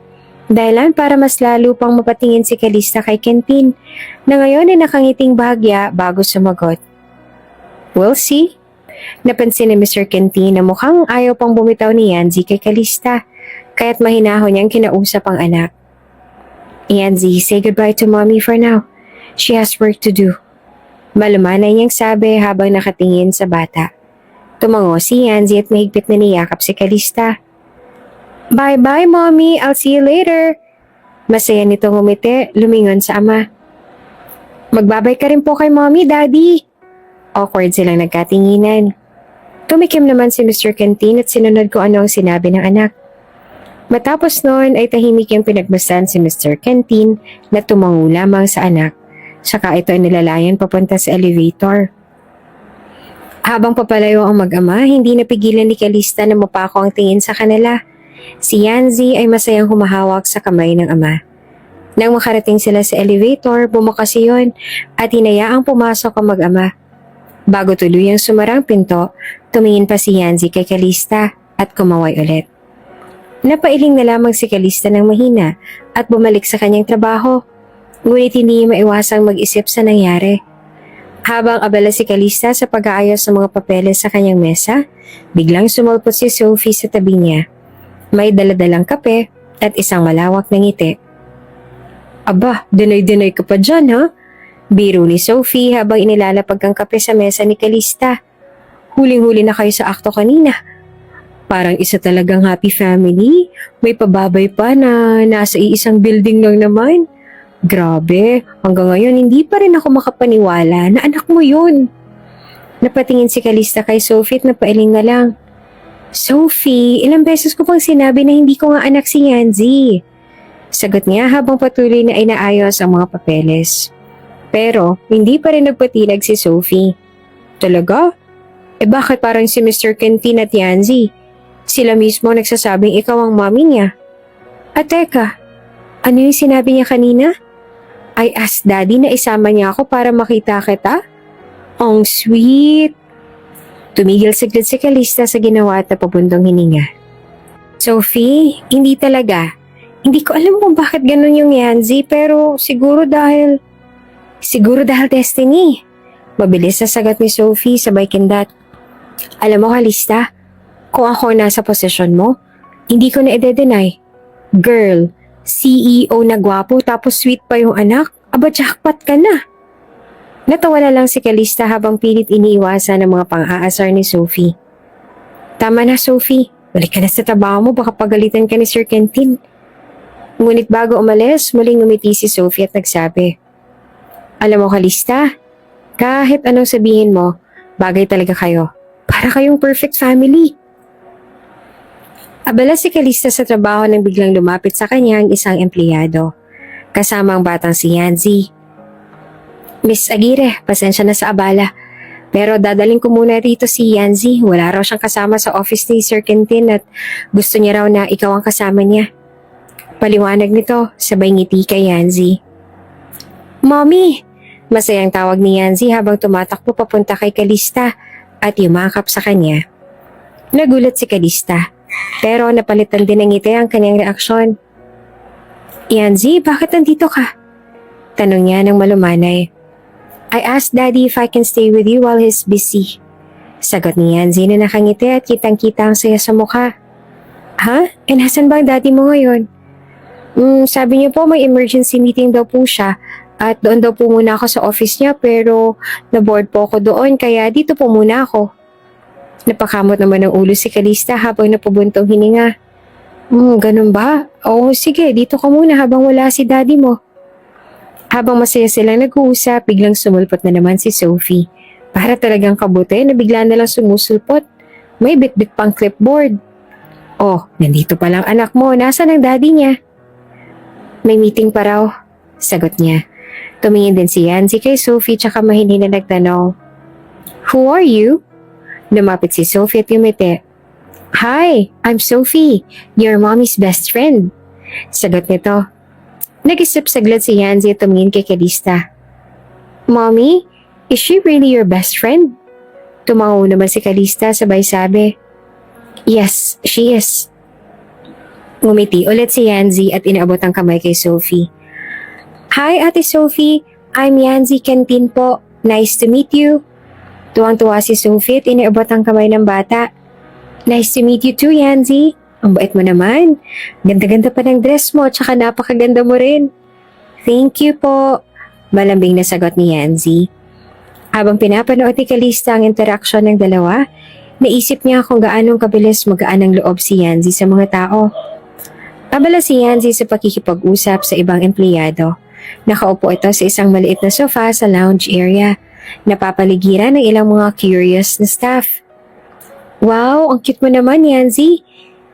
Dahilan para mas lalo pang mapatingin si Kalista kay Kentin na ngayon ay nakangiting bahagya bago sumagot. We'll see. Napansin ni Mr. Kentin na mukhang ayaw pang bumitaw ni Yanzi kay Kalista kaya't mahinahon niyang kinausap ang anak. Yanzi, say goodbye to Mommy for now. She has work to do. Malumanay niyang sabi habang nakatingin sa bata. Tumango si Yanzi at mahigpit na niyakap si Kalista. Bye-bye, Mommy. I'll see you later. Masaya nitong umiti, lumingon sa ama. Magbabay ka rin po kay Mommy, Daddy. Awkward silang nagkatinginan. Tumikim naman si Mr. Kentin at sinunod ko ano ang sinabi ng anak. Matapos noon ay tahimik yung pinagmasdan si Mr. Kentin na tumango lamang sa anak. Saka ito ay nilalayan papunta sa elevator. Habang papalayo ang mag-ama, hindi napigilan ni Kalista na mapako ang tingin sa kanila. Si Yanzi ay masayang humahawak sa kamay ng ama. Nang makarating sila sa elevator, bumukas iyon at hinayaang pumasok ang mag-ama. Bago tuluyang sumarang pinto, tumingin pa si Yanzi kay Kalista at kumaway ulit. Napailing na lamang si Kalista ng mahina at bumalik sa kanyang trabaho. Ngunit hindi maiwasang mag-isip sa nangyari. Habang abala si Kalista sa pag-aayos ng mga papeles sa kanyang mesa, biglang sumulpot si Sophie sa tabi niya. May daladalang kape at isang malawak na ngiti. Aba, denoy-denoy ka pa dyan, ha? Biro ni Sophie habang inilalapag ang kape sa mesa ni Kalista. Huling-huli na kayo sa akto kanina. Parang isa talagang happy family. May pababay pa na nasa iisang building lang naman. Grabe, hanggang ngayon hindi pa rin ako makapaniwala na anak mo yun. Napatingin si Kalista kay Sophie at napailing na lang. Sophie, ilang beses ko pang sinabi na hindi ko nga anak si Yanzi. Sagot niya habang patuloy na inaayos ang mga papeles. Pero hindi pa rin nagpatinag si Sophie. Talaga? Bakit parang si Mr. Kentin at Yanzi? Sila mismo nagsasabing ikaw ang mommy niya. At teka, ano yung sinabi niya kanina? I asked Daddy na isama niya ako para makita kita? Ang sweet! Tumigil saglit si Kalista sa ginawa at napabundong hininga. Sophie, hindi talaga. Hindi ko alam kung bakit ganun yung Yanzi pero siguro dahil destiny. Mabilis na sagot ni Sophie sabay kindat. Alam mo Kalista, kung ako nasa posisyon mo, hindi ko na i-deny. Girl, CEO na gwapo tapos sweet pa yung anak, aba jackpot ka na. Natawa na lang si Kalista habang pilit iniiwasan ang mga pang-aasar ni Sophie. Tama na Sophie, balik ka na sa trabaho mo baka pagalitan ka ni Sir Kentin. Ngunit bago umalis, muling ngumiti si Sophie at nagsabi, alam mo Kalista, kahit anong sabihin mo, bagay talaga kayo. Para kayong perfect family. Abala si Kalista sa trabaho nang biglang lumapit sa kanya ang isang empleyado. kasama ang batang si Yanzi. Miss Aguirre, pasensya na sa abala. Pero dadaling ko muna rito si Yanzi. Wala raw siyang kasama sa office ni Sir Quintin at gusto niya raw na ikaw ang kasama niya. Paliwanag nito, sabay ngiti kay Yanzi. Mommy! Masayang tawag ni Yanzi habang tumatakbo papunta kay Calista at yumakap sa kanya. Nagulat si Calista, pero napalitan din ng ngiti ang kanyang reaksyon. Yanzi, bakit nandito ka? Tanong niya ng malumanay. I asked Daddy if I can stay with you while he's busy. Sagot ni Yanzi na nakangiti at kitang-kita ang saya sa mukha. Ha? E nasan ba ang daddy mo ngayon? Sabi niyo po may emergency meeting daw po siya at doon daw po muna ako sa office niya pero na-bored po ako doon kaya dito po muna ako. Napakamot naman ng ulo si Calista habang napubuntong hininga. Ganun ba? Oo, sige, dito ka muna habang wala si daddy mo. Habang masaya silang nag-uusap, biglang sumulpot na naman si Sophie. Para talagang kabuti na bigla na lang sumusulpot. May bit-bit pang clipboard. Oh, nandito palang anak mo. Nasaan ang daddy niya? May meeting pa raw. Sagot niya. Tumingin din si Yanzi kay Sophie tsaka mahinhin na nagtanong. Who are you? Lumapit si Sophie at yumiti. Hi, I'm Sophie, your mommy's best friend. Sagot nito. Nag-isip saglit si Yanzi at tumingin kay Calista. Mommy, is she really your best friend? Tumango naman si Calista sabay sabi. Yes, she is. Ngumiti ulit si Yanzi at inaabot ang kamay kay Sophie. Hi, Ate Sophie. I'm Yanzi Quintin po. Nice to meet you. Tuwang-tuwa si Sophie at inaabot ang kamay ng bata. Nice to meet you too, Yanzi. Ang bait mo naman. Ganda-ganda pa ng dress mo tsaka napakaganda mo rin. Thank you po. Malambing na sagot ni Yanzi. Habang pinapanood ni Calista ang interaksyon ng dalawa, naisip niya kung gaanong kabilis magaan ang loob si Yanzi sa mga tao. Abala si Yanzi sa pakikipag-usap sa ibang empleyado. Nakaupo ito sa isang maliit na sofa sa lounge area. Napapaligiran ng ilang mga curious na staff. Wow, ang cute mo naman, Yanzi.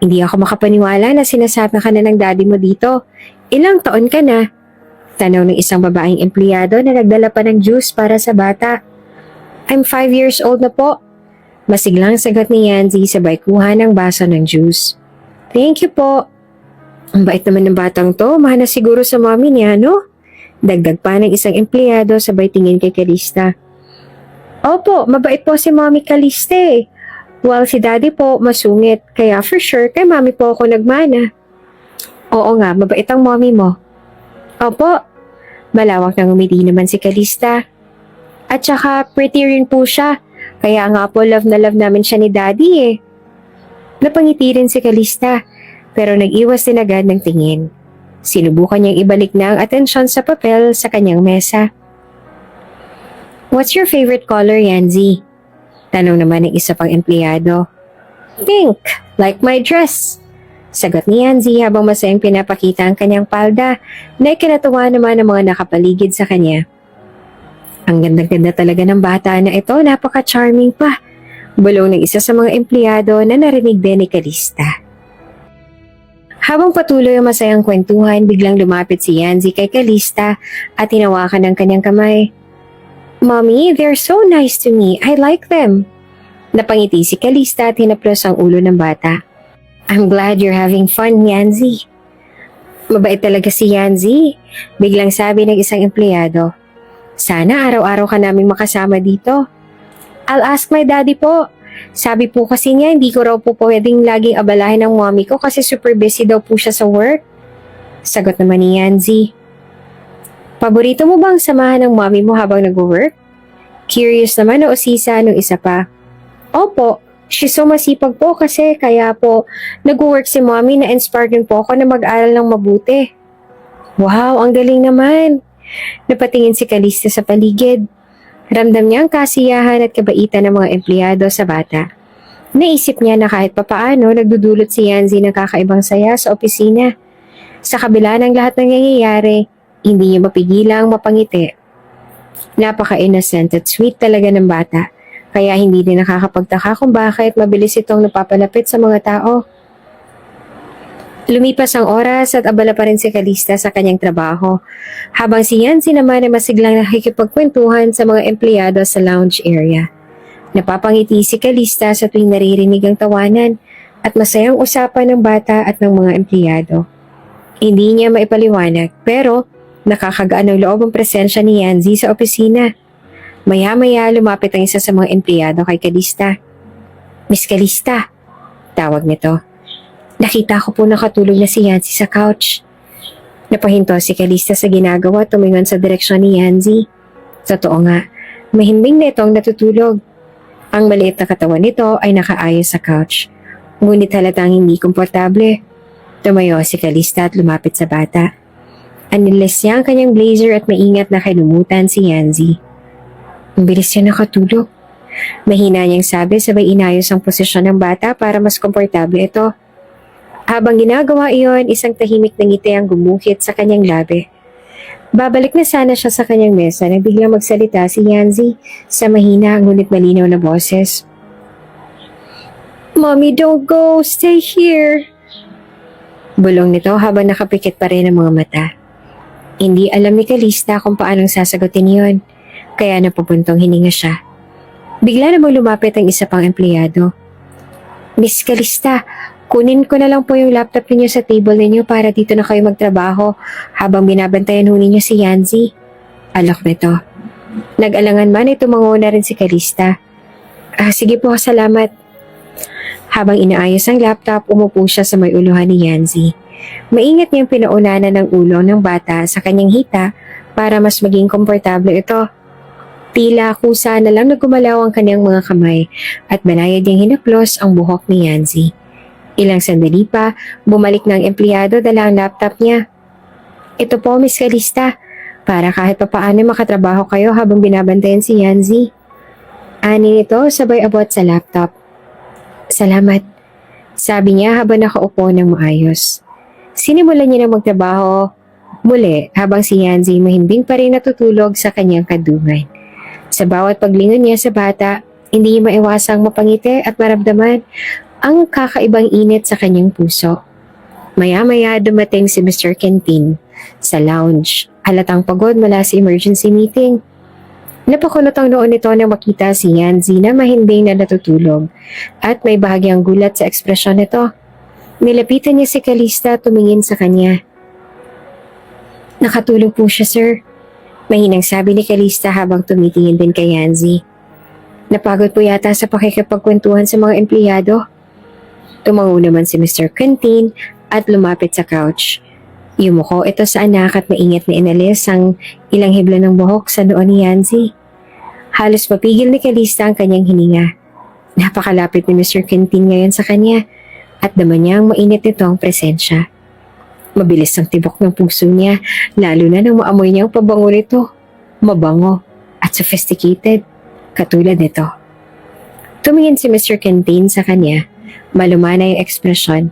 Hindi ako makapaniwala na sinasama ka na ng daddy mo dito. Ilang taon ka na? Tanong ng isang babaeng empleyado na nagdala pa ng juice para sa bata. I'm 5 years old na po. Masiglang sagot ni Yanzi sabay kuha ng baso ng juice. Thank you po. Ang bait naman ng batang to, mahal na siguro sa mommy niya, no? Dagdag pa ng isang empleyado sabay tingin kay Calista. Opo, mabait po si mommy Calista eh. While si daddy po masungit, kaya for sure kay mommy po ako nagmana. Oo nga, mabait ang mommy mo. Opo, malawak na ngumiti naman si Calista. At saka pretty rin po siya, kaya nga po love na love namin siya ni daddy eh. Napangiti rin si Calista, pero nag-iwas din agad ng tingin. Sinubukan niyang ibalik na ang atensyon sa papel sa kanyang mesa. What's your favorite color, Yanzi? Tanong naman ng isa pang empleyado. Pink, like my dress. Sagot ni Yanzi habang masayang pinapakita ang kanyang palda na ikinatuwa naman ng mga nakapaligid sa kanya. Ang ganda-ganda talaga ng bata na ito, napaka-charming pa. Bulong ng isa sa mga empleyado na narinig din ni Calista. Habang patuloy ang masayang kwentuhan, biglang lumapit si Yanzi kay Calista at tinawakan ng kanyang kamay. Mommy, they're so nice to me. I like them. Napangiti si Calista at hinaplos ang ulo ng bata. I'm glad you're having fun, Yanzi. Mabait talaga si Yanzi. Biglang sabi ng isang empleyado. Sana araw-araw ka naming makasama dito. I'll ask my daddy po. Sabi po kasi niya, hindi ko raw po pwedeng laging abalahin ng mommy ko kasi super busy daw po siya sa work. Sagot naman ni Yanzi. Paborito mo bang samahan ng mommy mo habang nag-work? Curious naman na usisa nung isa pa. Opo, she's so masipag po kasi kaya po nag-work si mommy na inspired din po ako na mag-aral ng mabuti. Wow, ang galing naman. Napatingin si Calista sa paligid. Ramdam niya ang kasiyahan at kabaitan ng mga empleyado sa bata. Naisip niya na kahit papaano nagdudulot si Yanzi ng kakaibang saya sa opisina. Sa kabila ng lahat ng nangyayari, hindi niya mapigilang mapangiti. Napaka-innocent at sweet talaga ng bata, kaya hindi din nakakapagtaka kung bakit mabilis itong napapalapit sa mga tao. Lumipas ang oras at abala pa rin si Calista sa kanyang trabaho, habang si Yancy naman ay masiglang nakikipagkwentuhan sa mga empleyado sa lounge area. Napapangiti si Calista sa tuwing naririnig ang tawanan at masayang usapan ng bata at ng mga empleyado. Hindi niya maipaliwanag pero nakakagaan ng loob ang presensya ni Yancy sa opisina. Maya-maya lumapit ang isa sa mga empleyado kay Calista. "Miss Calista," tawag nito. "Nakita ko po nakatulog na si Yancy sa couch." Napahinto si Calista sa ginagawa at tumingon sa direksyon ni Yancy. Totoo nga, mahimbing na itong natutulog. Ang maliit na katawan nito ay nakaayos sa couch. Ngunit halatang hindi komportable. Tumayo si Calista at lumapit sa bata. Anilis niya ang kanyang blazer at maingat na kinumutan si Yancy. "Ang bilis niya nakatulog." Mahina niyang sabi sabay inayos ang posisyon ng bata para mas komportable ito. Habang ginagawa iyon, isang tahimik na ngiti ang gumuhit sa kanyang labi. Babalik na sana siya sa kanyang mesa nang biglang magsalita si Yancy sa mahina ngunit malinaw na boses. "Mommy, don't go. Stay here." Bulong nito habang nakapikit pa rin ang mga mata. Hindi alam ni Calista kung paanong sasagutin iyon, kaya napupuntong hininga siya. Bigla namang lumapit ang isa pang empleyado. "Miss Calista, kunin ko na lang po yung laptop ninyo sa table ninyo para dito na kayo magtrabaho habang binabantayan ho ninyo si Yancy." Alok nito. Nag-alangan man ay tumango na rin si Calista. Sige po, salamat." Habang inaayos ang laptop, umupo siya sa may uluhan ni Yancy. Maingat niyang pinaunanan ng ulo ng bata sa kanyang hita para mas maging komportable ito. Tila kusa na lang nagumalaw ang kanyang mga kamay at banayad niyang hinaplos ang buhok ni Yancy. Ilang sandali pa, bumalik ng empleyado dala ang laptop niya. "Ito po, Miss Calista, para kahit papaano makatrabaho kayo habang binabantayan si Yancy." Ani nito sabay abot sa laptop. "Salamat," sabi niya habang nakaupo ng maayos. Sinimulan niya na magtrabaho muli habang si Yancy mahimbing pa rin natutulog sa kanyang kadungan. Sa bawat paglingon niya sa bata, hindi maiwasang mapangiti at maramdaman ang kakaibang init sa kanyang puso. Maya-maya dumating si Mr. Quintin sa lounge. Halatang pagod mula sa emergency meeting. Napakunot ang noon nito nang makita si Yancy na mahimbing na natutulog at may bahagyang gulat sa ekspresyon nito. Nilapitan niya si Calista at tumingin sa kanya. "Nakatulog po siya, sir," mahinang sabi ni Calista habang tumitingin din kay Yancy. "Napagod po yata sa pakikipagkwentuhan sa mga empleyado." Tumango naman si Mr. Quintin at lumapit sa couch. Yumuko ito sa anak at maingat na inalis ang ilang hibla ng buhok sa noon ni Yancy. Halos mapigil ni Calista ang kanyang hininga. Napakalapit ni Mr. Quintin ngayon sa kanya at naman niya ang mainit nitong presensya. Mabilis ang tibok ng puso niya, lalo na nang maamoy niya ang pabango nito. Mabango at sophisticated, katulad nito. Tumingin si Mr. Quintin sa kanya, malumana yung ekspresyon.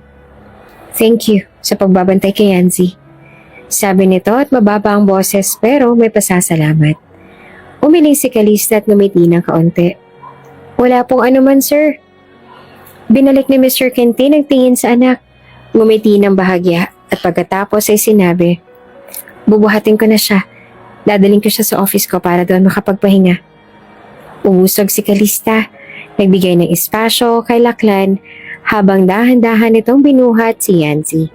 "Thank you sa pagbabantay kay Yancy," sabi nito at mababa ang boses pero may pasasalamat. Umiling si Calista at ngumiti ng kaunti. "Wala pong anuman, sir." Binalik ni Mr. Quintin ang tingin sa anak. Ngumiti ng bahagya at pagkatapos ay sinabi, "Bubuhatin ko na siya. Dadaling ko siya sa office ko para doon makapagpahinga." Umusog si Calista. Nagbigay ng espasyo kay Laklan habang dahan-dahan itong binuhat si Yancy.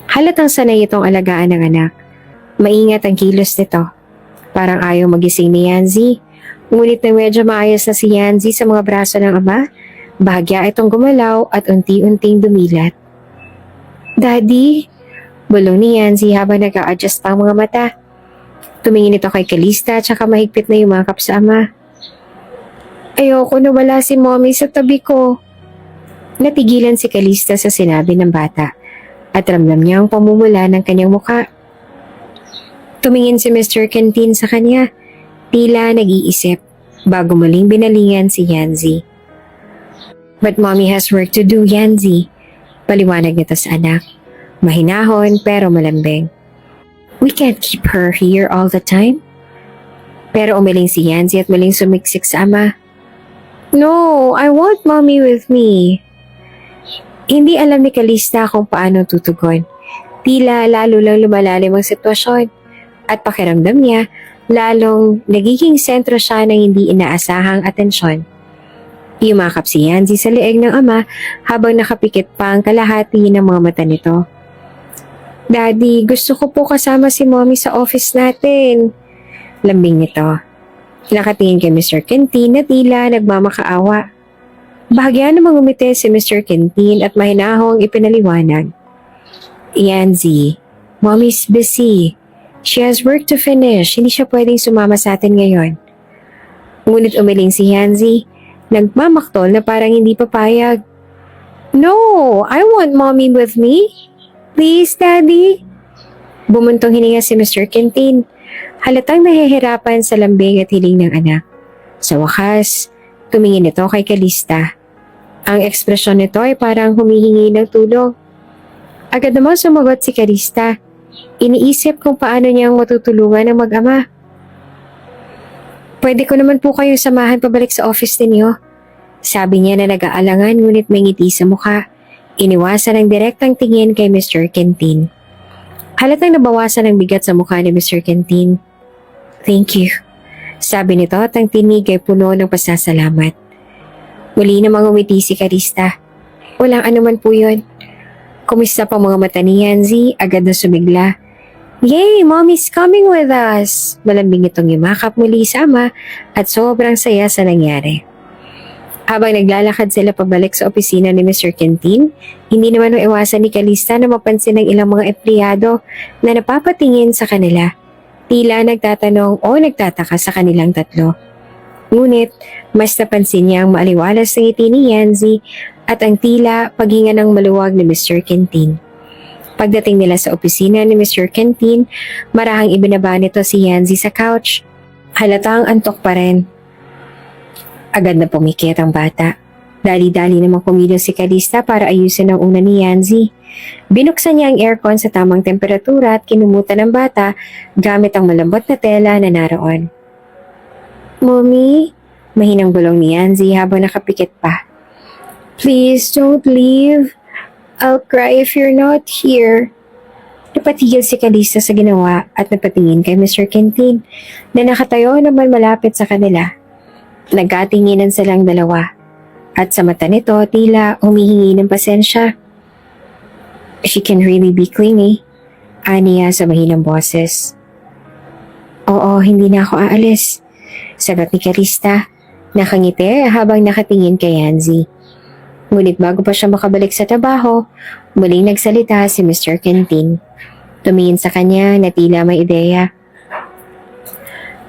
Halatang sanay itong alagaan ng anak. Maingat ang kilos nito. Parang ayaw magising ni Yancy. Ngunit nang medyo maayos na si Yancy sa mga braso ng ama, bahagya itong gumalaw at unti-unting dumilat. "Daddy?" bulong ni Yancy habang nag-a-adjust pa ang mga mata. Tumingin ito kay Calista at saka mahigpit na yumakap sa ama. "Ayoko na wala si mommy sa tabi ko." Natigilan si Calista sa sinabi ng bata at ramdam niya ang pamumula ng kanyang mukha. Tumingin si Mr. Quintin sa kanya, tila nag-iisip bago muling binalingan si Yancy. "But mommy has work to do, Yancy," paliwanag nito sa anak. Mahinahon pero malambing. "We can't keep her here all the time." Pero umiling si Yancy at muling sumiksik sa ama. "No, I want mommy with me." Hindi alam ni Kalista kung paano tutugon. Tila lalo lang lumalalim ang sitwasyon at pakiramdam niya lalong nagiging sentro siya ng hindi inaasahang atensyon. Yumakap si Yanzi sa leeg ng ama habang nakapikit pa ang kalahati ng mga mata nito. Daddy, gusto ko po kasama si Mommy sa office natin. Lambing nito. Nakatingin kay Mr. Quintin na tila nagmamakaawa. Bahagya namang umiti si Mr. Quintin at mahinahong ipinaliwanag. Yanzi, Mommy's busy. She has work to finish. Hindi siya pwedeng sumama sa atin ngayon. Ngunit umiling si Yanzi, nagmamaktol na parang hindi papayag. No, I want Mommy with me. Please, Daddy. Bumuntong hininga si Mr. Quintin. Halatang nahihirapan sa lambing at hiling ng anak. Sa wakas, tumingin ito kay Kalista. Ang ekspresyon nito ay parang humihingi ng tulong. Agad naman sumagot si Kalista. Iniisip kung paano niyang matutulungan ang mag-ama. Pwede ko naman po kayong samahan pabalik sa office ninyo. Sabi niya na nag-aalangan ngunit may ngiti sa mukha. Iniwasan ang direktang tingin kay Mr. Quintin. Halatang nabawasan ang bigat sa mukha ni Mr. Quintin. Thank you. Sabi nito at ang tinig ay puno ng pasasalamat. Muli namang umiti si Kalista. Walang anuman po yun. Kumista pa mga mata ni Yanzi, agad na sumigla. Yay! Mommy's coming with us! Malambing itong yumakap muli sa ama at sobrang saya sa nangyari. Habang naglalakad sila pabalik sa opisina ni Mr. Quintin, hindi naman iwasan ni Kalista na mapansin ng ilang mga empleyado na napapatingin sa kanila. Tila nagtatanong o nagtataka sa kanilang tatlo. Ngunit, mas napansin niya ang maaliwalas ng ngiti ni Yanzi at ang tila paghinga ng maluwag ni Mr. Quintin. Pagdating nila sa opisina ni Mr. Quintin, marahang ibinaba nito si Yanzi sa couch. Halatang antok pa rin. Agad na pumikit ang bata. Dali-dali namang kumilos si Kalista para ayusin ang una ni Yanzi. Binuksan niya ang aircon sa tamang temperatura at kinumutan ng bata gamit ang malambot na tela na naroon. Mommy, mahinang bulong ni Yanzi habang nakapikit pa. Please don't leave. I'll cry if you're not here. Napatigil si Kalista sa ginawa at napatingin kay Mr. Quintin na nakatayo naman malapit sa kanila. Nagkatinginan silang dalawa at sa mata nito tila humihingi ng pasensya. She can really be clingy, aniya sa mahinang boses. Oo, hindi na ako aalis. Sagot ni Kalista, nakangiti habang nakatingin kay Yanzi. Ngunit bago pa siya makabalik sa trabaho, muling nagsalita si Mr. Quintin. Tumingin sa kanya na tila may ideya.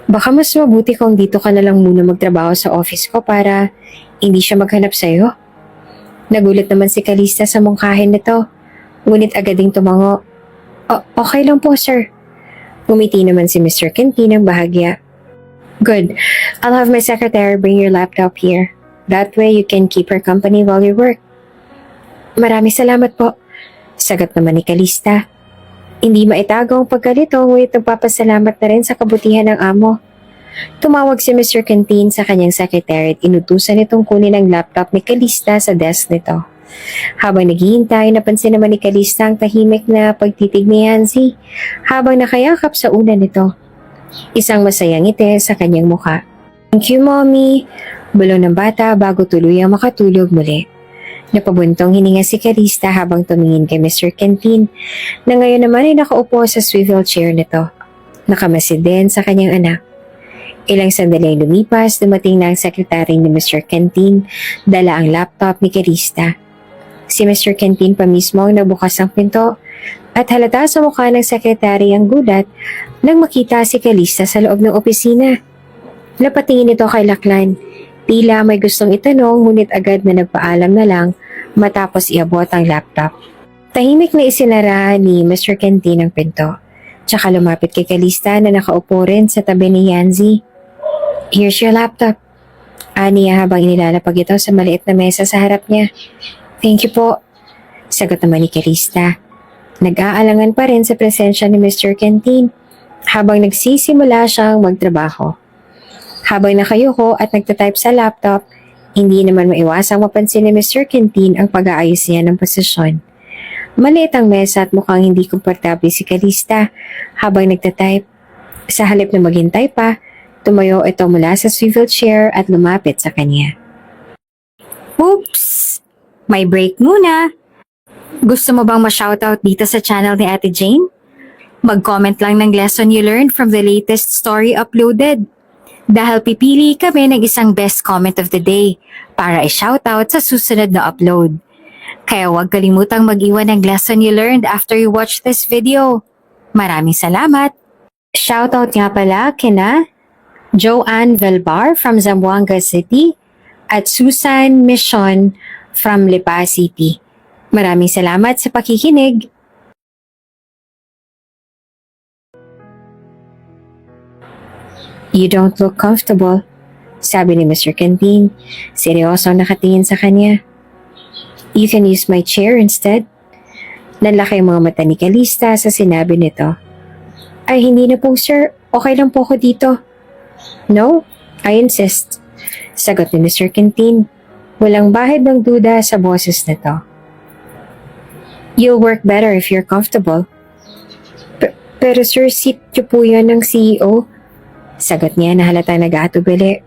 Baka mas mabuti kung dito ka na lang muna magtrabaho sa office ko para hindi siya maghanap sa'yo. Nagulat naman si Kalista sa mungkahin nito, ngunit agad ding tumango. Okay lang po, sir. Umiti naman si Mr. Quintin ng bahagya. Good. I'll have my secretary bring your laptop here. That way you can keep her company while you work. Maraming salamat po. Sagot naman ni Kalista. Hindi maitago ang pagkalito ngunit nagpapasalamat na rin sa kabutihan ng amo. Tumawag si Mr. Quintin sa kanyang secretary at inutusan nitong kunin ang laptop ni Kalista sa desk nito. Habang naghihintay, napansin naman ni Kalista ang tahimik na pagtitig ni Yanzi habang nakayakap sa una nito. Isang masayang ngiti sa kanyang mukha. Thank you, Mommy. Bulong ng bata bago tuluyang makatulog muli. Napabuntong hininga si Kalista habang tumingin kay Mr. Quintin na ngayon naman ay nakaupo sa swivel chair nito. Nakamasid din sa kanyang anak. Ilang sandali ang lumipas, dumating na ang sekretary ni Mr. Quintin, dala ang laptop ni Kalista. Si Mr. Quintin pa mismo ang nagbukas ng pinto at halata sa mukha ng sekretary ang gulat nang makita si Kalista sa loob ng opisina. Napatingin ito kay Laklan. Tila may gustong itanong ngunit agad na nagpaalam na lang matapos iabot ang laptop. Tahimik na isinara ni Mr. Quintin ang pinto. Tsaka lumapit kay Kalista na nakaupo rin sa tabi ni Yanzi. Here's your laptop. Aniya habang inilalapag ito sa maliit na mesa sa harap niya. Thank you po. Sagot naman ni Kalista. Nag-aalangan pa rin sa presensya ni Mr. Quintin habang nagsisimula siyang magtrabaho. Habang nakayuko at nagtatype sa laptop, Hindi naman maiwasang mapansin ni Mr. Quintin ang pag-aayos niya ng posisyon. Maliit ang mesa at mukhang hindi komportable si Calista habang nagtatype. Sa halip na maghintay pa, tumayo ito mula sa swivel chair at lumapit sa kanya.
Oops! May break muna. Gusto mo bang ma-shoutout dito sa channel ni Ate Jane? Mag-comment lang ng lesson you learned from the latest story uploaded. Dahil pipili kami ng isang best comment of the day para i-shoutout sa susunod na upload. Kaya huwag kalimutang mag-iwan ng lesson you learned after you watch this video. Maraming salamat!
Shoutout nga pala kina Joanne Velbar from Zamboanga City at Susan Mission from Lipa City. Maraming salamat sa pakikinig. You don't look comfortable, sabi ni Mr. Quintin. Seryoso nakatingin sa kanya. You can use my chair instead. Nanlaki ang mga mata ni Calista sa sinabi nito. Ay, hindi na po sir. Okay lang po ako dito. No, I insist. Sagot ni Mr. Quintin. Walang bahid ng duda sa boses nito. You'll work better if you're comfortable. Pero sir, seat niyo po yan ng CEO. Sagot niya na halatang nag-aatubili.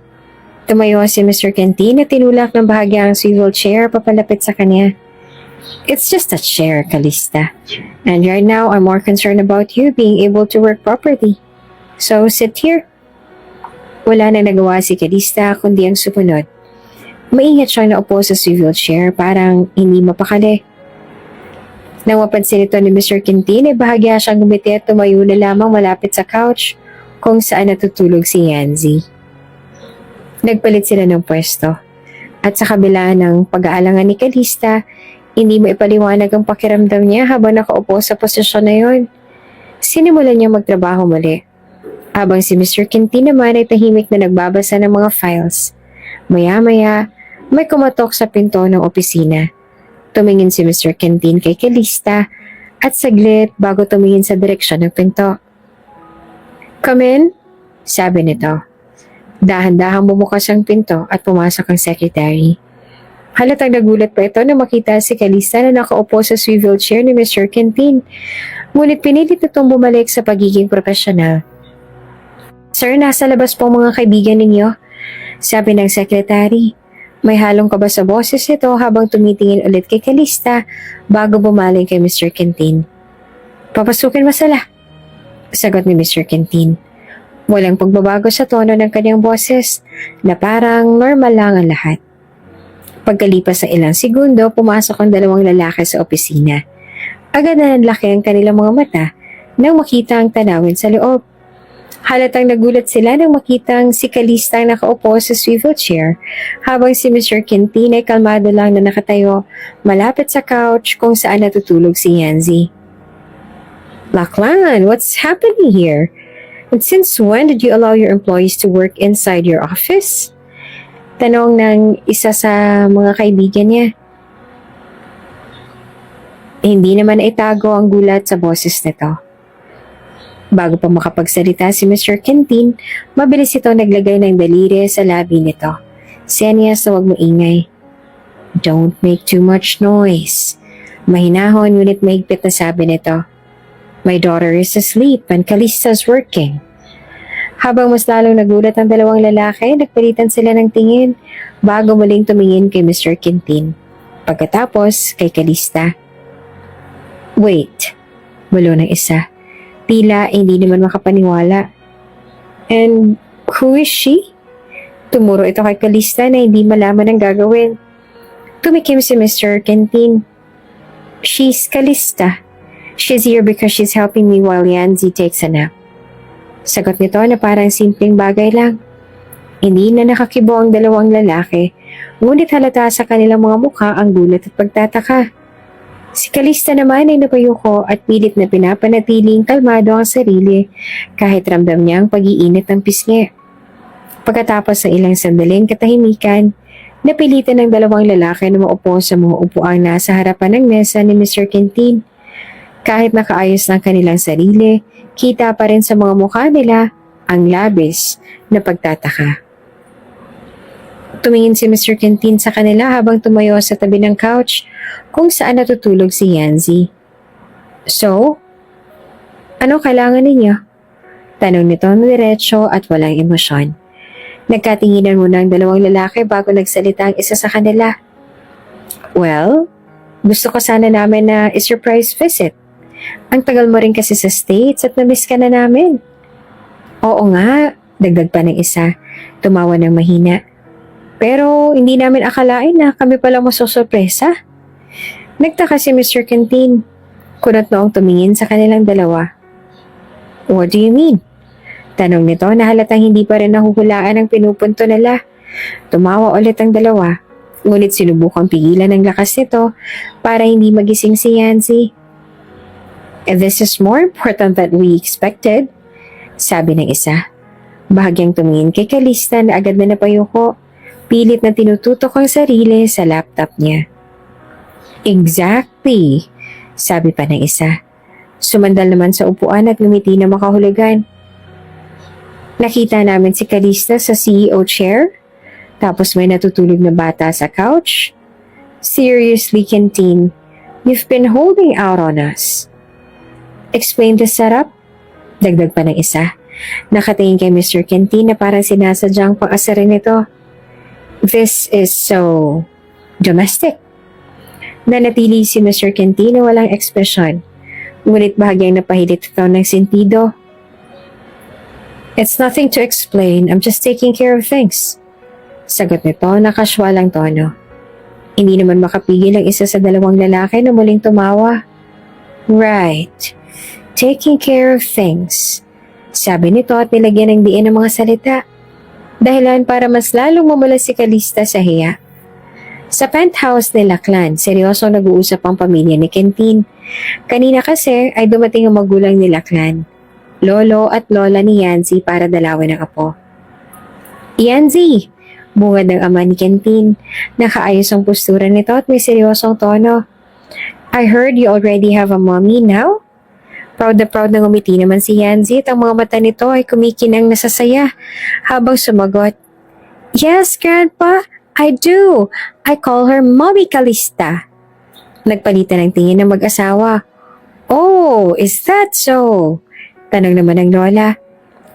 Tumayo si Mr. Quintin at tinulak ng bahagya ang swivel chair papalapit sa kanya. It's just a chair, Calista. And right now, I'm more concerned about you being able to work properly. So, sit here. Wala na nagawa si Calista kundi ang sumunod. Maingat siyang naupo sa swivel chair parang hindi mapakali. Nang mapansin ito ni Mr. Quintin, ay bahagya siyang gumiti at tumayo na lamang malapit sa couch kung saan natutulog si Yanzi. Nagpalit sila ng pwesto. At sa kabila ng pag-aalangan ni Calista, hindi mo ipaliwanag ang pakiramdam niya habang nakaupo sa posisyon na yon. Sinimulan niya magtrabaho muli. Habang si Mr. Quintin naman ay tahimik na nagbabasa ng mga files. Maya-maya, may kumatok sa pinto ng opisina. Tumingin si Mr. Quintin kay Calista at saglit bago tumingin sa direksyon ng pinto. Come in, sabi nito. Dahan-dahang bumukas ang pinto at pumasok ang secretary. Halatang nagulat pa ito na makita si Calista na nakaupo sa swivel chair ni Mr. Quintin. Ngunit pinilit itong bumalik sa pagiging profesional. Sir, nasa labas po mga kaibigan ninyo, sabi ng secretary. May halong kaba sa boses nito habang tumitingin ulit kay Calista bago bumaling kay Mr. Quintin. Papasukin mo sila, sagot ni Mr. Quintin. Walang pagbabago sa tono ng kanyang boses na parang normal lang ang lahat. Pagkalipas ng ilang segundo, pumasok ang dalawang lalaki sa opisina. Agad na nanlaki ang kanilang mga mata nang makita ang tanawin sa loob. Halatang nagulat sila nang makitang si Calista ang nakaupo sa swivel chair habang si Mr. Quintin ay kalmado lang na nakatayo malapit sa couch kung saan natutulog si Yanzi. Lachlan, what's happening here? And since when did you allow your employees to work inside your office? Tanong ng isa sa mga kaibigan niya. Hindi naman itago ang gulat sa boses nito. Bago pa makapagsalita si Mr. Quintin, mabilis ito naglagay ng daliri sa labi nito. Senyas na huwag mo ingay. Don't make too much noise. Mahinahon ngunit mahigpit na sabi nito. My daughter is asleep and Calista's working. Habang mas lalong nagulat ang dalawang lalaki, nagpalitan sila ng tingin bago muling tumingin kay Mr. Quintin. Pagkatapos kay Calista. Wait, bulo ng isa. Tila hindi naman makapaniwala. And who is she? Tumuro ito kay Calista na hindi malaman ang gagawin. Tumikim si Mr. Quintin. She's Calista. She's here because she's helping me while Yanzi takes a nap. Sagot nito na parang simpleng bagay lang. Hindi na nakakibo ang dalawang lalaki, ngunit halata sa kanilang mga mukha ang gulat at pagtataka. Si Calista naman ay napayuko at pilit na pinapanatiling kalmado ang sarili kahit ramdam niya ang pag-iinit ng pisngi. Pagkatapos ng ilang sandaling katahimikan, napilitan ng dalawang lalaki na maupo sa mga upuang nasa harapan ng mesa ni Mr. Quintin. Kahit nakaayos ng kanilang sarili, kita pa rin sa mga mukha nila ang labis na pagtataka. Tumingin si Mr. Quintin sa kanila habang tumayo sa tabi ng couch kung saan natutulog si Yanzi. So, ano kailangan ninyo? Tanong nito ng diretso at walang emosyon. Nagkatinginan muna ang dalawang lalaki bago nagsalita ang isa sa kanila. Well, gusto ko sana namin na surprise visit. Ang tagal mo rin kasi sa States at na-miss ka na namin. Oo nga, dagdag pa ng isa. Tumawa ng mahina. Pero hindi namin akalain na kami pala masusurpresa. Nagtaka si Mr. Quintin. Kunot noong tumingin sa kanilang dalawa. What do you mean? Tanong nito na halatang hindi pa rin nahuhulaan ang pinupunto nila. Tumawa ulit ang dalawa. Ngunit sinubukang pigilan ang lakas nito para hindi magising si Yanzi. This is more important than we expected, sabi ng isa. Bahagyang tumingin kay Calista na agad na napayuko. Pilit na tinututok ang sarili sa laptop niya. Exactly, sabi pa ng isa. Sumandal naman sa upuan at ngumiti na makahulugan. Nakita namin si Calista sa CEO chair, tapos may natutulog na bata sa couch. Seriously, Quintin, you've been holding out on us. Explain the setup? Dagdag pa ng isa. Nakatingin kay Mr. Quintin na parang sinasadyang pang-asarin nito. This is so domestic. Nanatili si Mr. Quintin na walang ekspresyon. Ngunit bahagyang napahilit ito ng sentido. It's nothing to explain. I'm just taking care of things. Sagot nito na casual ang tono. Hindi naman makapigil ang isa sa dalawang lalaki na muling tumawa. Right. Taking care of things. Sabi nito at nilagyan ng diin ng mga salita. Dahilan para mas lalong mamula si Calista sa hiya. Sa penthouse nila Clan, seryosong nag-uusap ang pamilya ni Quintin. Kanina kasi ay dumating ang magulang nila Clan, lolo at lola ni Yanzi para dalawin ang apo. Yanzi! Bungad ng ama ni Quintin. Nakaayos ang postura nito at may seryosong tono. I heard you already have a mommy now? Proud na ngumiti naman si Yanzi at ang mga mata nito ay kumikinang nasasaya habang sumagot. Yes, Grandpa, I do. I call her Mommy Calista. Nagpalitan ng tingin ng mag-asawa. Oh, is that so? Tanong naman ng lola.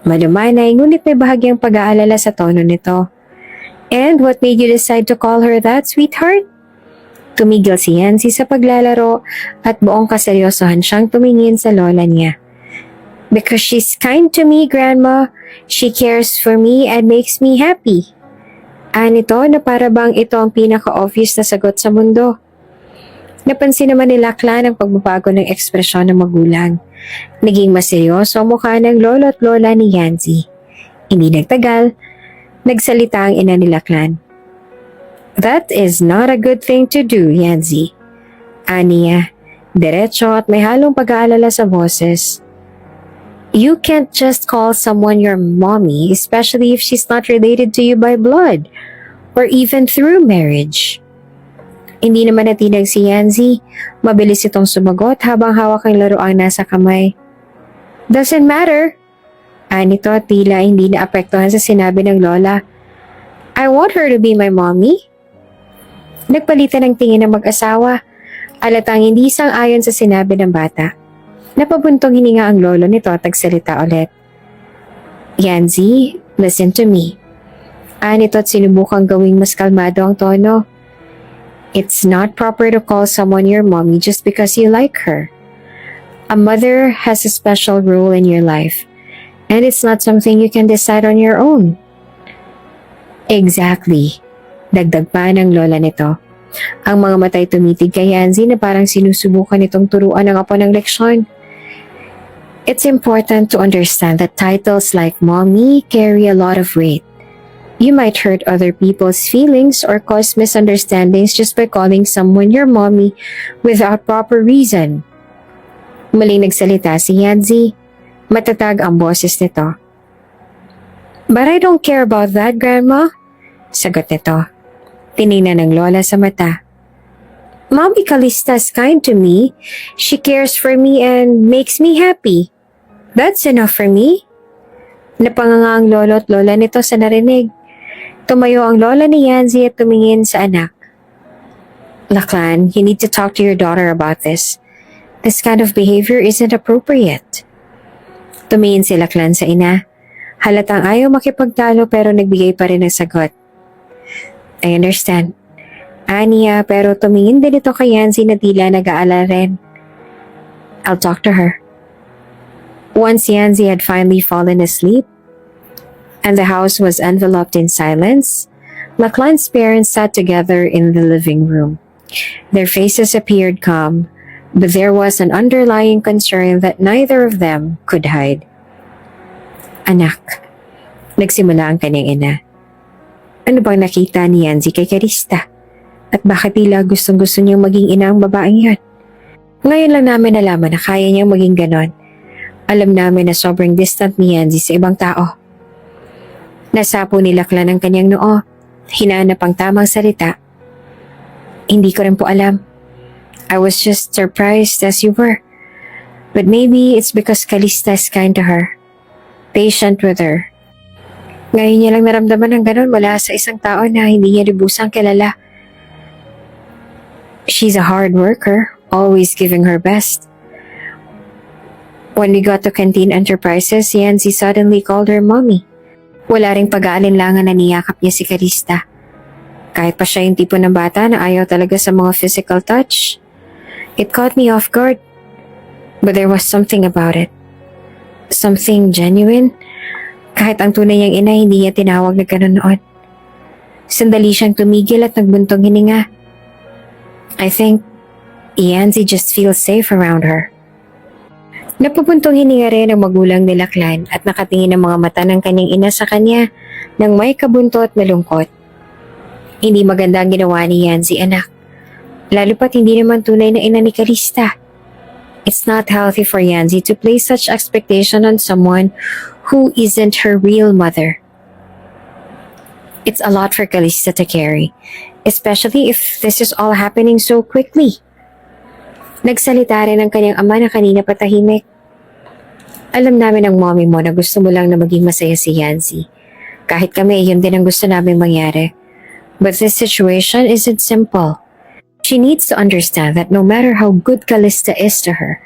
Malumanay ngunit may bahagyang pag-aalala sa tono nito. And what made you decide to call her that, sweetheart? Tumigil si Yancy sa paglalaro at buong kaseryosohan siyang tumingin sa lola niya. Because she's kind to me, Grandma. She cares for me and makes me happy. Nito na para bang ito ang pinaka-obvious na sagot sa mundo. Napansin naman nila Clan ang pagbabago ng ekspresyon ng magulang. Naging maseryoso ang mukha ng lolo at lola ni Yancy. Hindi nagtagal, nagsalita ang ina nila Clan. That is not a good thing to do, Yancy. Aniya, diretso at may halong pag-aalala sa boses. You can't just call someone your mommy, especially if she's not related to you by blood or even through marriage. Hindi naman natinag si Yancy. Mabilis itong sumagot habang hawak ang laruang nasa kamay. Doesn't matter. Anito at tila hindi naapektuhan sa sinabi ng lola. I want her to be my mommy. Nagpalitan ng tingin ng mag-asawa. Alatang hindi sang-ayon sa sinabi ng bata. Napabuntong hininga ang lolo nito at nagsalita ulit. Yancy, listen to me. Anito at sinubukang gawing mas kalmado ang tono. It's not proper to call someone your mommy just because you like her. A mother has a special role in your life, and it's not something you can decide on your own. Exactly. Dagdag pa ng lola nito. Ang mga matay tumitig kay Yancy na parang sinusubukan itong turuan ng apo ng leksyon. It's important to understand that titles like mommy carry a lot of weight. You might hurt other people's feelings or cause misunderstandings just by calling someone your mommy without proper reason. Muling nagsalita si Yancy. Matatag ang boses nito. But I don't care about that, Grandma. Sagot nito. Tiningnan ng lola sa mata. Mommy Calista's kind to me. She cares for me and makes me happy. That's enough for me. Napanganga ang lolo at lola nito sa narinig. Tumayo ang lola ni Yanzi at tumingin sa anak. Lachlan, you need to talk to your daughter about this. This kind of behavior isn't appropriate. Tumingin si Lachlan sa ina. Halatang ayaw makipagtalo pero nagbigay pa rin ng sagot. I understand. Aniya, pero tumingin din ito kay Yanzi na tila nag-aalala rin. I'll talk to her. Once Yanzi had finally fallen asleep, and the house was enveloped in silence, Lachlan's parents sat together in the living room. Their faces appeared calm, but there was an underlying concern that neither of them could hide. Anak, nagsimula ang kanyang ina. Ano bang nakita ni Yanzi kay Calista? At bakit tila gustong-gusto niyang maging ina ang babaeng yan? Ngayon lang namin nalaman na kaya niyang maging ganon. Alam namin na sobrang distant ni Yanzi sa ibang tao. Nasapo ni Lachlan ang kanyang noo. Hinanap ang tamang salita. Hindi ko rin po alam. I was just surprised as you were. But maybe it's because Calista is kind to her. Patient with her. Ngayon niya lang naramdaman ng ganon mula sa isang tao na hindi niya lubusang kilala. She's a hard worker, always giving her best. When we got to Canteen Enterprises, Yanzi suddenly called her mommy. Wala ring pag-aalinlangan na niyakap niya si Calista. Kahit pa siya yung tipo ng bata na ayaw talaga sa mga physical touch. It caught me off guard. But there was something about it. Something genuine. Kahit ang tunay niyang ina, hindi niya tinawag na gano'n noon. Sandali siyang tumigil at nagbuntong hininga. I think Yanzi just feels safe around her. Napupuntong hininga rin ang magulang ni Lachlan at nakatingin ang mga mata ng kanyang ina sa kanya nang may kabunto at malungkot. Hindi maganda ang ginawa ni Yanzi, anak. Lalo pat hindi naman tunay na ina ni Calista. It's not healthy for Yanzi to place such expectation on someone who isn't her real mother. It's a lot for Calista to carry, especially if this is all happening so quickly. Nagsalita rin ang kanyang ama na kanina patahimik. Alam namin ang mommy mo na gusto mo lang na maging masaya si Yanzi. Kahit kami, yun din ang gusto namin mangyari. But this situation isn't simple. She needs to understand that no matter how good Calista is to her,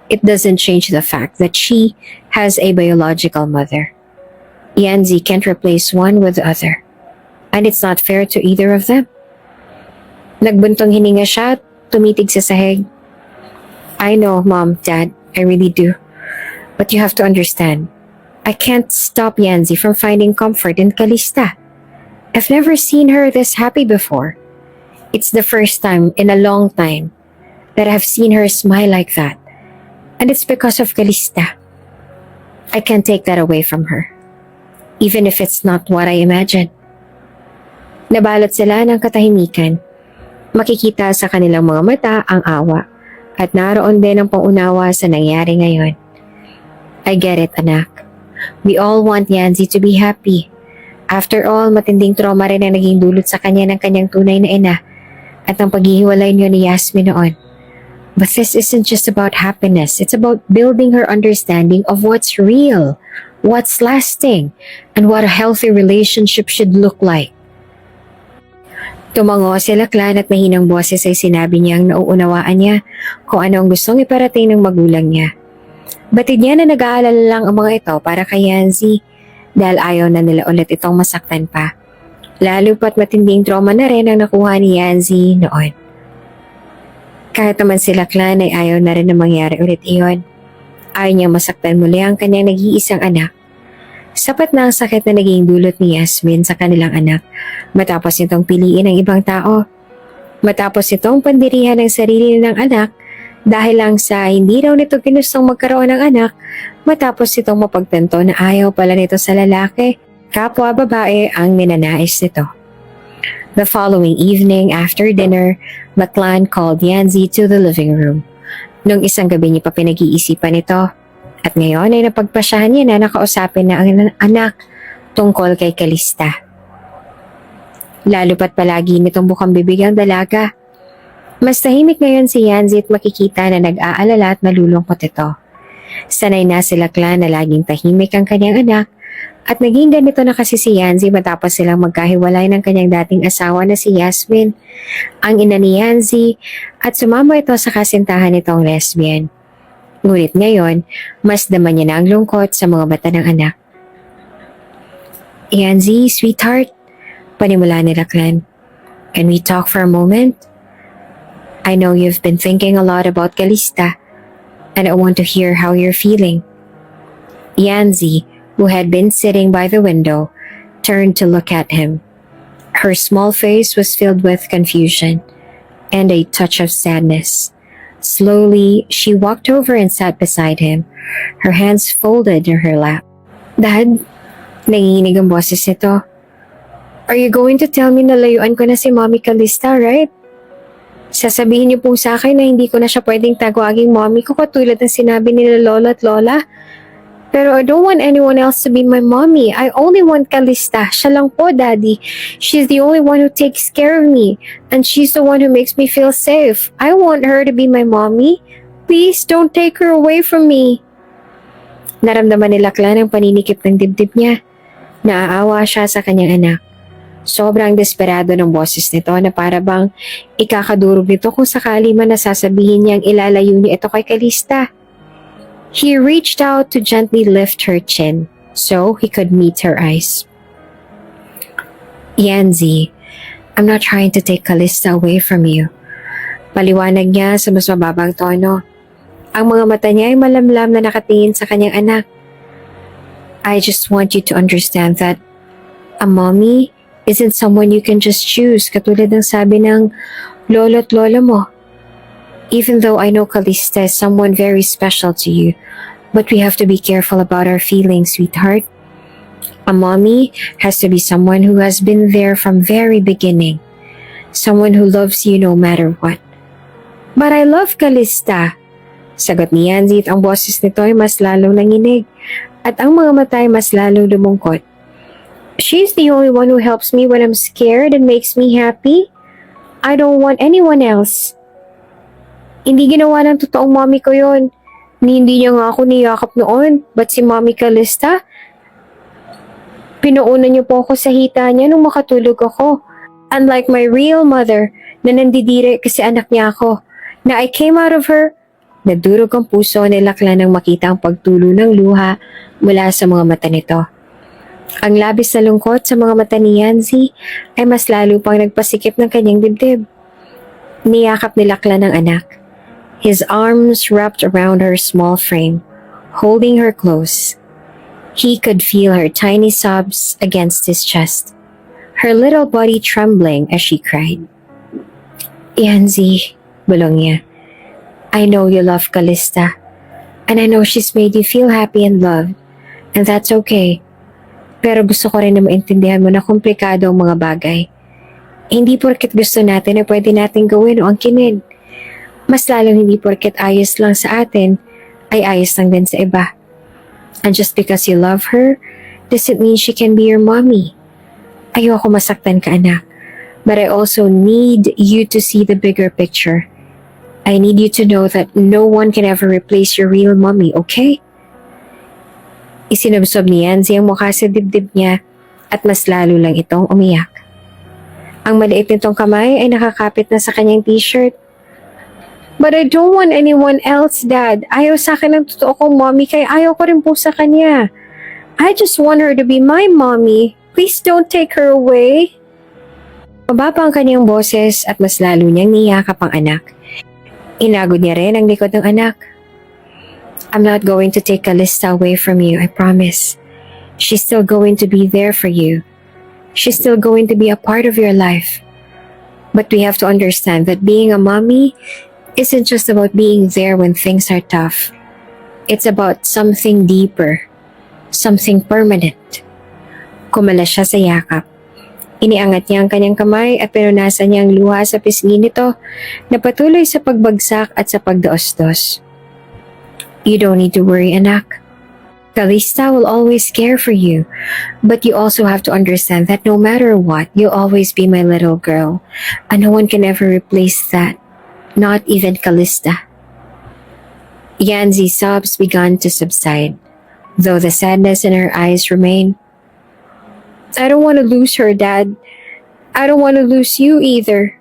it doesn't change the fact that she has a biological mother. Yanzi can't replace one with the other. And it's not fair to either of them. Nagbuntong hininga siya, tumitig sa sahig. I know, Mom, Dad, I really do. But you have to understand, I can't stop Yanzi from finding comfort in Calista. I've never seen her this happy before. It's the first time in a long time that I've seen her smile like that. And it's because of Calista. I can't take that away from her. Even if it's not what I imagined. Nabalot sila ng katahimikan. Makikita sa kanilang mga mata ang awa at naroon din ang pangunawa sa nangyari ngayon. I get it, anak. We all want Yanzi to be happy. After all, matinding trauma rin ang naging dulot sa kanya ng kanyang tunay na ina at ang paghihiwalay niyo ni Yasmin noon. But this isn't just about happiness. It's about building her understanding of what's real, what's lasting, and what a healthy relationship should look like. Tumango si Lachlan at mahinang boses ay sinabi niyang nauunawaan niya kung ano ang gustong iparating ng magulang niya. Batid niya na nag-aalala lang ang mga ito para kay Yanzi dahil ayaw na nila ulit itong masaktan pa. Lalo pat matinding trauma na rin ang nakuha ni Yanzi noon. Kahit naman si Lachlan ay ayaw na rin na mangyari ulit iyon. Ayaw niyang masaktan muli ang kanyang nag-iisang anak. Sapat na ang sakit na naging dulot ni Yasmin sa kanilang anak matapos nitong piliin ng ibang tao. Matapos nitong pandirihan ng sarili ng anak dahil lang sa hindi raw nito ginustong magkaroon ng anak matapos nitong mapagtanto na ayaw pala nito sa lalaki, kapwa babae ang ninanais nito. The following evening after dinner, Lachlan called Yanzi to the living room. Nung isang gabi niya pa pinag-iisipan ito. At ngayon ay napagpasyahan niya na nakausapin na ang anak tungkol kay Calista. Lalo pat palagi nitong bukang bibig ang dalaga. Mas tahimik ngayon si Yanzi at makikita na nag-aalala at nalulungkot ito. Sanay na si Lachlan na laging tahimik ang kanyang anak At naging ganito na kasi si Yanzi matapos silang magkahiwalay ng kanyang dating asawa na si Yasmin, ang ina ni Yanzi, at sumama ito sa kasintahan nitong lesbian. Ngunit ngayon, mas daman niya na ang lungkot sa mga mata ng anak. Yanzi, sweetheart, panimula ni Lachlan. Can we talk for a moment? I know you've been thinking a lot about Calista, and I want to hear how you're feeling. Yanzi, who had been sitting by the window, turned to look at him. Her small face was filled with confusion and a touch of sadness. Slowly, she walked over and sat beside him, her hands folded in her lap. Dad, nanginginig ang boses nito. Are you going to tell me na layuan ko na si Mommy Calista, right? Sasabihin niyo po sa akin na hindi ko na siya pwedeng tawaging mommy ko katulad ng sinabi nila Lola at Lola. Pero I don't want anyone else to be my mommy. I only want Calista. Siya lang po, Daddy. She's the only one who takes care of me. And she's the one who makes me feel safe. I want her to be my mommy. Please don't take her away from me. Naramdaman ni Lachlan ang paninikip ng dibdib niya. Naaawa siya sa kanyang anak. Sobrang desperado ng boses nito na para bang ikakadurog nito kung sakali man nasasabihin niyang ilalayo niya ito kay Calista. He reached out to gently lift her chin so he could meet her eyes. Yanzi, I'm not trying to take Calista away from you. Paliwanag niya sa mas mababang tono. Ang mga mata niya ay malamlam na nakatingin sa kanyang anak. I just want you to understand that a mommy isn't someone you can just choose katulad ng sabi ng lolo at lola mo. Even though I know Calista is someone very special to you, but we have to be careful about our feelings, sweetheart. A mommy has to be someone who has been there from very beginning. Someone who loves you no matter what. But I love Calista. Sagot ni Yanzi at ang boses nito ay mas lalong nanginig at ang mga mata ay mas lalong lumungkot. She's the only one who helps me when I'm scared and makes me happy. I don't want anyone else. Hindi ginawa ng totoong mommy ko yon. Hindi niya nga ako niyakap noon. But si Mommy Calista, pinuunan niyo po ako sa hita niya nung makatulog ako. Unlike my real mother na nandidire kasi anak niya ako. Na I came out of her. Nadurog ang puso ni Lachlan nang makita ang pagtulo ng luha mula sa mga mata nito. Ang labis na lungkot sa mga mata ni Yanzi ay mas lalo pang nagpasikip ng kanyang dibdib. Niyakap ni Lachlan ang anak. His arms wrapped around her small frame, holding her close. He could feel her tiny sobs against his chest, her little body trembling as she cried. Yanzi, bulong niya, I know you love Calista, and I know she's made you feel happy and loved, and that's okay. Pero gusto ko rin na maintindihan mo na komplikado ang mga bagay. Hindi porket gusto natin na pwede natin gawin o angkinin. Mas lalong hindi porket ayos lang sa atin, ay ayos lang din sa iba. And just because you love her, doesn't mean she can be your mommy. Ayoko masaktan ka, anak. But I also need you to see the bigger picture. I need you to know that no one can ever replace your real mommy, okay? Isinubsob ni Yanzi ang mukha sa dibdib niya at mas lalo lang itong umiyak. Ang maliit nitong kamay ay nakakapit na sa kanyang t-shirt. But I don't want anyone else, Dad. Ayaw sa akin ng totoo kong mommy kaya ayaw ko rin po sa kanya. I just want her to be my mommy. Please don't take her away. Mababa ang kanyang boses at mas lalo niyang niyakap ang anak. Inagod niya rin ang likod ng anak. I'm not going to take Calista away from you, I promise. She's still going to be there for you. She's still going to be a part of your life. But we have to understand that being a mommy isn't just about being there when things are tough. It's about something deeper, something permanent. Kumalas siya sa yakap. Iniangat niya ang kanyang kamay at pinunasan niya ang luha sa pisngi nito na patuloy sa pagbagsak at sa pagdaos-dos. You don't need to worry, anak. Calista will always care for you, but you also have to understand that no matter what, you'll always be my little girl, and no one can ever replace that. Not even Calista. Yanzi's sobs began to subside, though the sadness in her eyes remained. I don't want to lose her, Dad. I don't want to lose you either.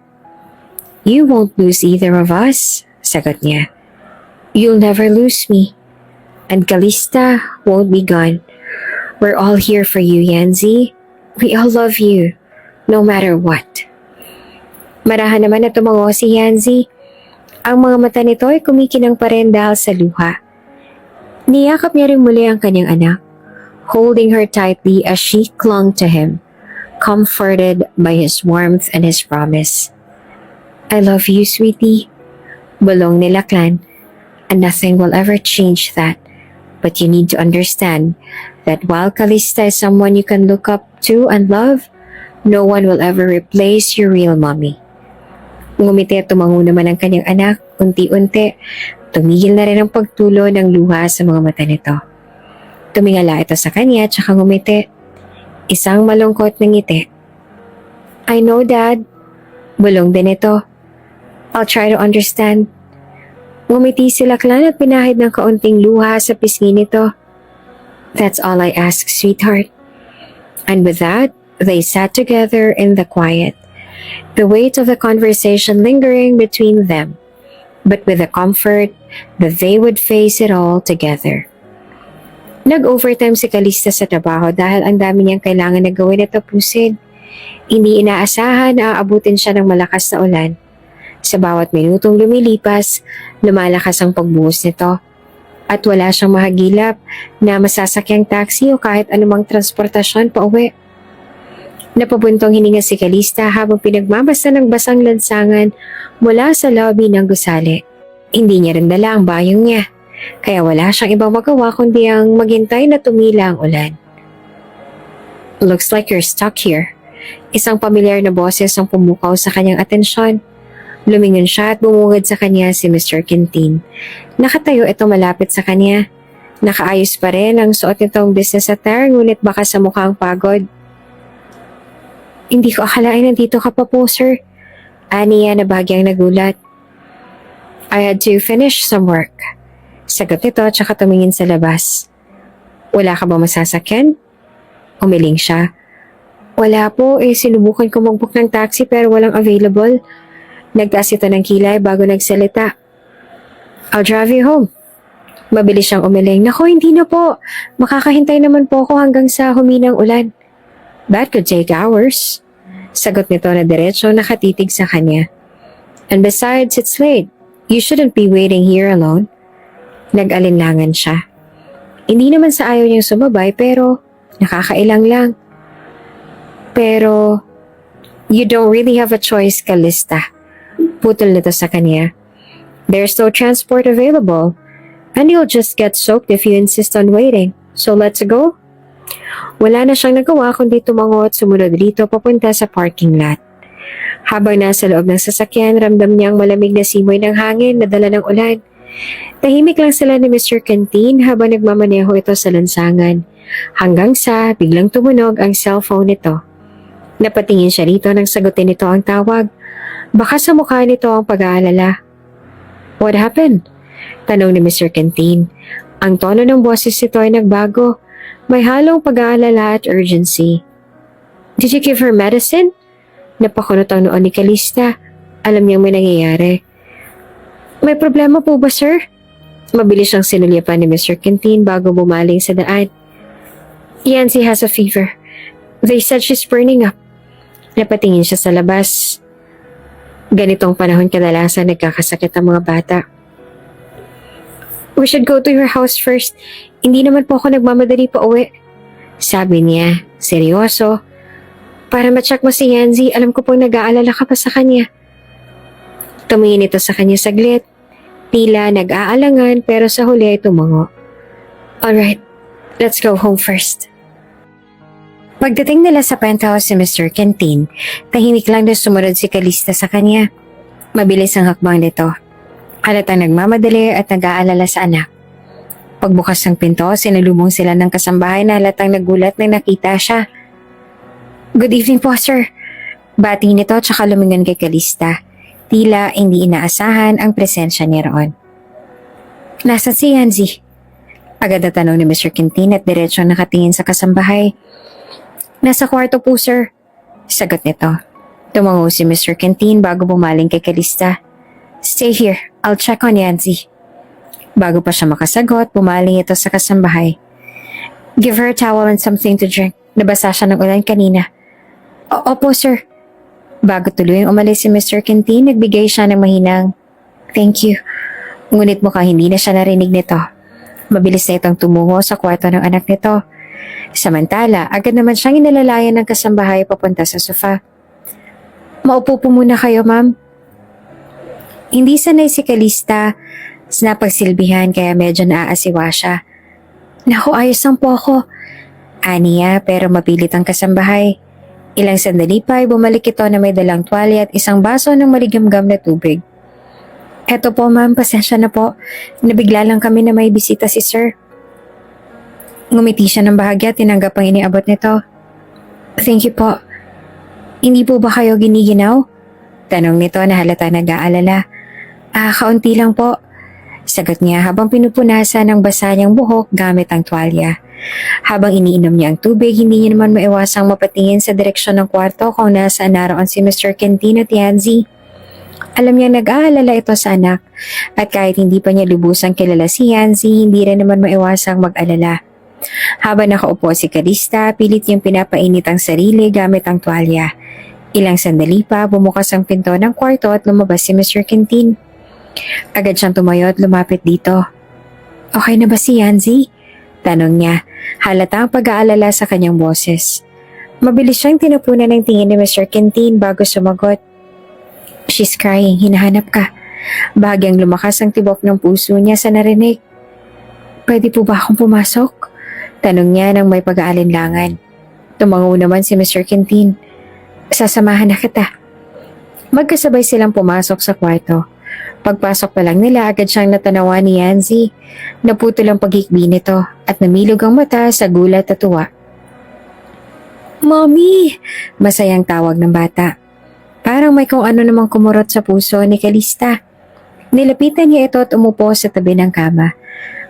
You won't lose either of us, sagot niya. You'll never lose me. And Calista won't be gone. We're all here for you, Yanzi. We all love you, no matter what. Marahan naman na tumango si Yanzi. Ang mga mata nito ay kumikinang pa rin dahil sa luha. Niyakap niya rin muli ang kanyang anak, holding her tightly as she clung to him, comforted by his warmth and his promise. I love you, sweetie. Bulong ni Lachlan, and nothing will ever change that. But you need to understand that while Calista is someone you can look up to and love, no one will ever replace your real mommy. Ngumiti at tumango naman ang kanyang anak, unti-unti, tumigil na rin ang pagtulo ng luha sa mga mata nito. Tumingala ito sa kanya at saka ngumiti. Isang malungkot na ngiti. I know, Dad. Bulong din ito. I'll try to understand. Ngumiti si Lachlan at pinahid ng kaunting luha sa pisngi nito. That's all I ask, sweetheart. And with that, they sat together in the quiet, the weight of the conversation lingering between them, but with the comfort that they would face it all together. Nag-overtime si Calista sa trabaho dahil ang dami niyang kailangan na gawin at tapusin. Hindi inaasahan na aabutin siya ng malakas na ulan. Sa bawat minutong lumilipas, lumalakas ang pagbuhos nito. At wala siyang mahagilap na masasakyang taxi o kahit anumang transportasyon pa uwi. Napabuntong hininga si Calista habang pinagmamasa ng basang lansangan mula sa lobby ng gusali. Hindi niya rin dala ang bayong niya, kaya wala siyang ibang magawa kundi ang maghintay na tumila ang ulan. Looks like you're stuck here. Isang pamilyar na boses ang pumukaw sa kanyang atensyon. Lumingon siya at bumungad sa kanya si Mr. Quintin. Nakatayo ito malapit sa kanya. Nakaayos pa rin ang suot nitong business attire ngunit baka sa mukhang pagod. Hindi ko akalain nandito ka pa po, sir. Aniya na bahagyang nagulat. I had to finish some work. Sagot nito at saka tumingin sa labas. Wala ka ba masasakyan? Umiling siya. Wala po, sinubukan ko mag-book ng taxi pero walang available. Nagtaas ito ng kilay bago nagsalita. I'll drive you home. Mabilis siyang umiling. Nako, hindi na po. Makakahintay naman po ako hanggang sa huminang ulan. That could take hours. Sagot nito na diretso nakatitig sa kanya. And besides, it's late. You shouldn't be waiting here alone. Nag-alinlangan siya. Hindi naman sa ayaw niyang sumabay pero nakakailang lang. Pero, you don't really have a choice, Calista. Putol nito sa kanya. There's no transport available, and you'll just get soaked if you insist on waiting. So let's go? Wala na siyang nagawa kundi tumango at sumunod rito papunta sa parking lot. Habang nasa loob ng sasakyan, ramdam niyang malamig na simoy ng hangin na dala ng ulan. Tahimik lang sila ni Mr. Quintin habang nagmamaneho ito sa lansangan. Hanggang sa biglang tumunog ang cellphone nito. Napatingin siya rito nang sagutin nito ang tawag. Baka sa mukha nito ang pag-aalala. What happened? Tanong ni Mr. Quintin. Ang tono ng boses nito ay nagbago. May halong pag-aalala at urgency. Did you give her medicine? Napakunot ang noon ni Calista. Alam niyang may nangyayari. May problema po ba, sir? Mabilis siyang sinulyapan ni Mr. Quintin bago bumaling sa daan. Yancy has a fever. They said she's burning up. Napatingin siya sa labas. Ganitong panahon kadalasan nagkakasakit ang mga bata. We should go to your house first. Hindi naman po ako nagmamadali pa uwi. Sabi niya, seryoso. Para ma-check mo si Yanzi, alam ko pong nag-aalala ka pa sa kanya. Tumingin ito sa kanya saglit. Tila nag-aalangan pero sa huli ay tumango. Alright, let's go home first. Pagdating nila sa penthouse si Mr. Quintin, tahimik lang na sumunod si Calista sa kanya. Mabilis ang hakbang nito. Halatang nagmamadali at nag-aalala sa anak. Pagbukas ng pinto, sinalubong sila ng kasambahay na halatang nagulat nang nakita siya. Good evening po, sir. Bati nito tsaka lumingon kay Calista. Tila hindi inaasahan ang presensya niya roon. Nasaan si Yanzi? Agad na tanong ni Mr. Quintin at diretso nakatingin sa kasambahay. Nasa kwarto po, sir. Sagot nito. Tumango si Mr. Quintin bago bumaling kay Calista. Stay here. I'll check on Yancy. Bago pa siya makasagot, bumaling ito sa kasambahay. Give her a towel and something to drink. Nabasa siya ng ulan kanina. Opo, sir. Bago tuluyang umalis si Mr. Quintin, nagbigay siya ng mahinang, "Thank you." Ngunit mukhang hindi na siya narinig nito. Mabilis na itong tumungo sa kwarto ng anak nito. Samantala, agad naman siyang inalalayan ng kasambahay papunta sa sofa. "Maupo po muna kayo, ma'am." Hindi sanay si Calista sa napagsilbihan kaya medyo naaasiwa siya. "Naku, ayos lang po ako." Aniya pero mapilit ang kasambahay. Ilang sandali pa ay bumalik ito na may dalang tuwalya at isang baso ng maligamgam na tubig. "Eto po ma'am, pasensya na po. Nabigla lang kami na may bisita si sir." Ngumiti siya ng bahagya, tinanggap ang iniabot nito. "Thank you po. Hindi po ba kayo giniginaw?" Tanong nito na halata nag-aalala. Kaunti lang po." Sagot niya habang pinupunasan ng basa niyang buhok gamit ang tuwalya. Habang iniinom niya ang tubig, hindi niya naman maiwasang mapatingin sa direksyon ng kwarto kung nasaan naroon si Mr. Quintin at Yancy. Alam niya nag-aalala ito sa anak at kahit hindi pa niya lubusang kilala si Yancy, hindi rin naman maiwasang mag-alala. Habang nakaupo si Calista, pilit niyang pinapainit ang sarili gamit ang tuwalya. Ilang sandali pa, bumukas ang pinto ng kwarto at lumabas si Mr. Quintin. Agad siyang tumayo at lumapit dito. "Okay na ba si Yancy?" Tanong niya, halata ang pag-aalala sa kanyang boses. Mabilis siyang tinapunan ng tingin ni Mr. Quintin bago sumagot. "She's crying, hinahanap ka." Bahagyang lumakas ang tibok ng puso niya sa narinig. "Pwede po ba akong pumasok?" Tanong niya nang may pag-aalinlangan. Tumango naman si Mr. Quintin. "Sasamahan na kita." Magkasabay silang pumasok sa kwarto. Pagpasok pa lang nila, agad siyang natanawa ni Yancy. Naputol ang paghikbi nito at namilog ang mata sa gulat at tuwa. "Mommy!" Masayang tawag ng bata. Parang may kung ano namang kumurot sa puso ni Calista. Nilapitan niya ito at umupo sa tabi ng kama.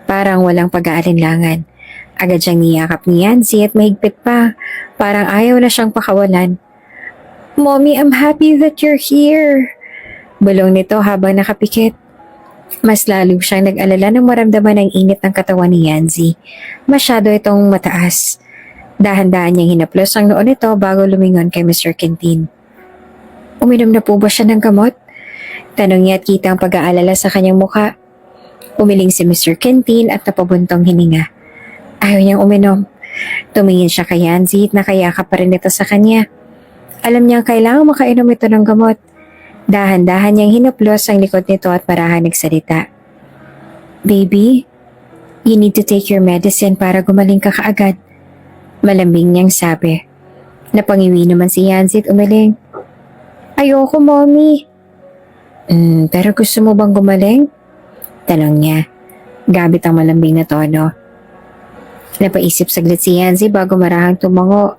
Parang walang pag-aalinlangan. Agad siyang niyakap ni Yancy at mahigpit pa. Parang ayaw na siyang pakawalan. "Mommy, I'm happy that you're here." Bulong nito habang nakapikit. Mas lalo siyang nag-alala nang maramdaman ang init ng katawan ni Yancy. Masyado itong mataas. Dahan-dahan niyang hinaplos ang noon nito bago lumingon kay Mr. Quintin. "Uminom na po ba siya ng gamot?" Tanong niya at kita ang pag-aalala sa kanyang mukha. Umiling si Mr. Quintin at napabuntong hininga. Ayaw niyang uminom. Tumingin siya kay Yancy at nakayakap pa rin ito sa kanya. Alam niyang kailangang makainom ito ng gamot. Dahan-dahan niyang hinaplos ang likod nito at parahan nagsalita. "Baby, you need to take your medicine para gumaling ka kaagad." Malambing niyang sabi. Napangiwi naman si Yancy at umiling. "Ayoko, Mommy." Pero gusto mo bang gumaling?" Tanong niya. Gamit ang malambing na tono. Napaisip saglit si Yancy bago marahang tumango.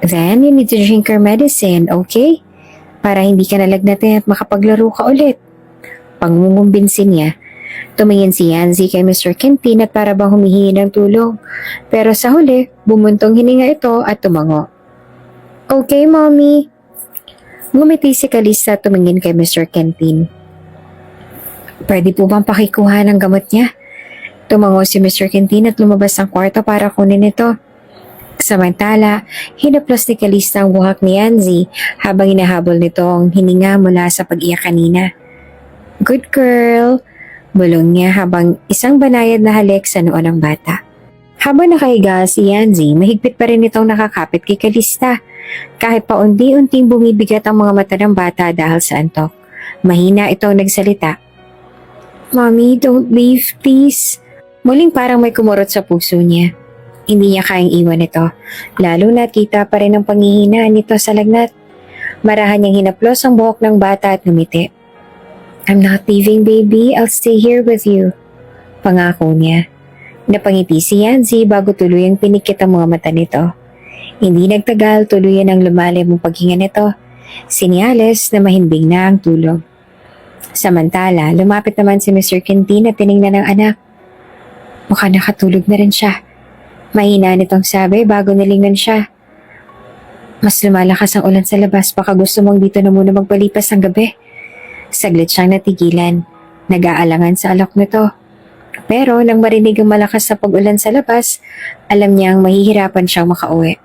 "Then you need to drink your medicine, okay? Para hindi ka nalagnatin at makapaglaro ka ulit." Pangungumbinsin niya. Tumingin si Yancy kay Mr. Quintin at para bang humihingi ng tulong. Pero sa huli, bumuntong hininga ito at tumango. "Okay, Mommy." Ngumiti si Calista at tumingin kay Mr. Quintin. "Pwede po bang pakikuha ng gamot niya?" Tumango si Mr. Quintin at lumabas ng kwarto para kunin ito. Samantala, hinaplos ni Calista ang buhak ni Yancy habang inahabol nito ang hininga mula sa pag-iyak kanina. "Good girl," bulong niya habang isang banayad na halik sa noo ng bata. Habang nakahiga si Yancy, mahigpit pa rin itong nakakapit kay Calista. Kahit pa unti-unting bumibigat ang mga mata ng bata dahil sa antok. Mahina itong nagsalita. "Mommy, don't leave, please." Muling parang may kumurot sa puso niya. Hindi niya kayang iwan ito, lalo na't kita pa rin ang panghihinaan nito sa lagnat. Marahan niyang hinaplos ang buhok ng bata at ngumiti. "I'm not leaving, baby. I'll stay here with you." Pangako niya. Napangiti si Yancy bago tuluyang pinikit ang mga mata nito. Hindi nagtagal, tuluyan ang lumalim ang paghinga nito. Sinyales na mahimbing na ang tulog. Samantala, lumapit naman si Mr. Quintin at tiningnan ng anak. Mukhang nakatulog na rin siya. Mahina nitong sabi bago nilingon siya. Mas lumalakas ang ulan sa labas, baka gusto mong dito na muna magpalipas ng gabi. Saglit siyang natigilan, nag-aalangan sa alok nito. Pero nang marinig ang malakas na pag-ulan sa labas, alam niyang mahihirapan siyang makauwi.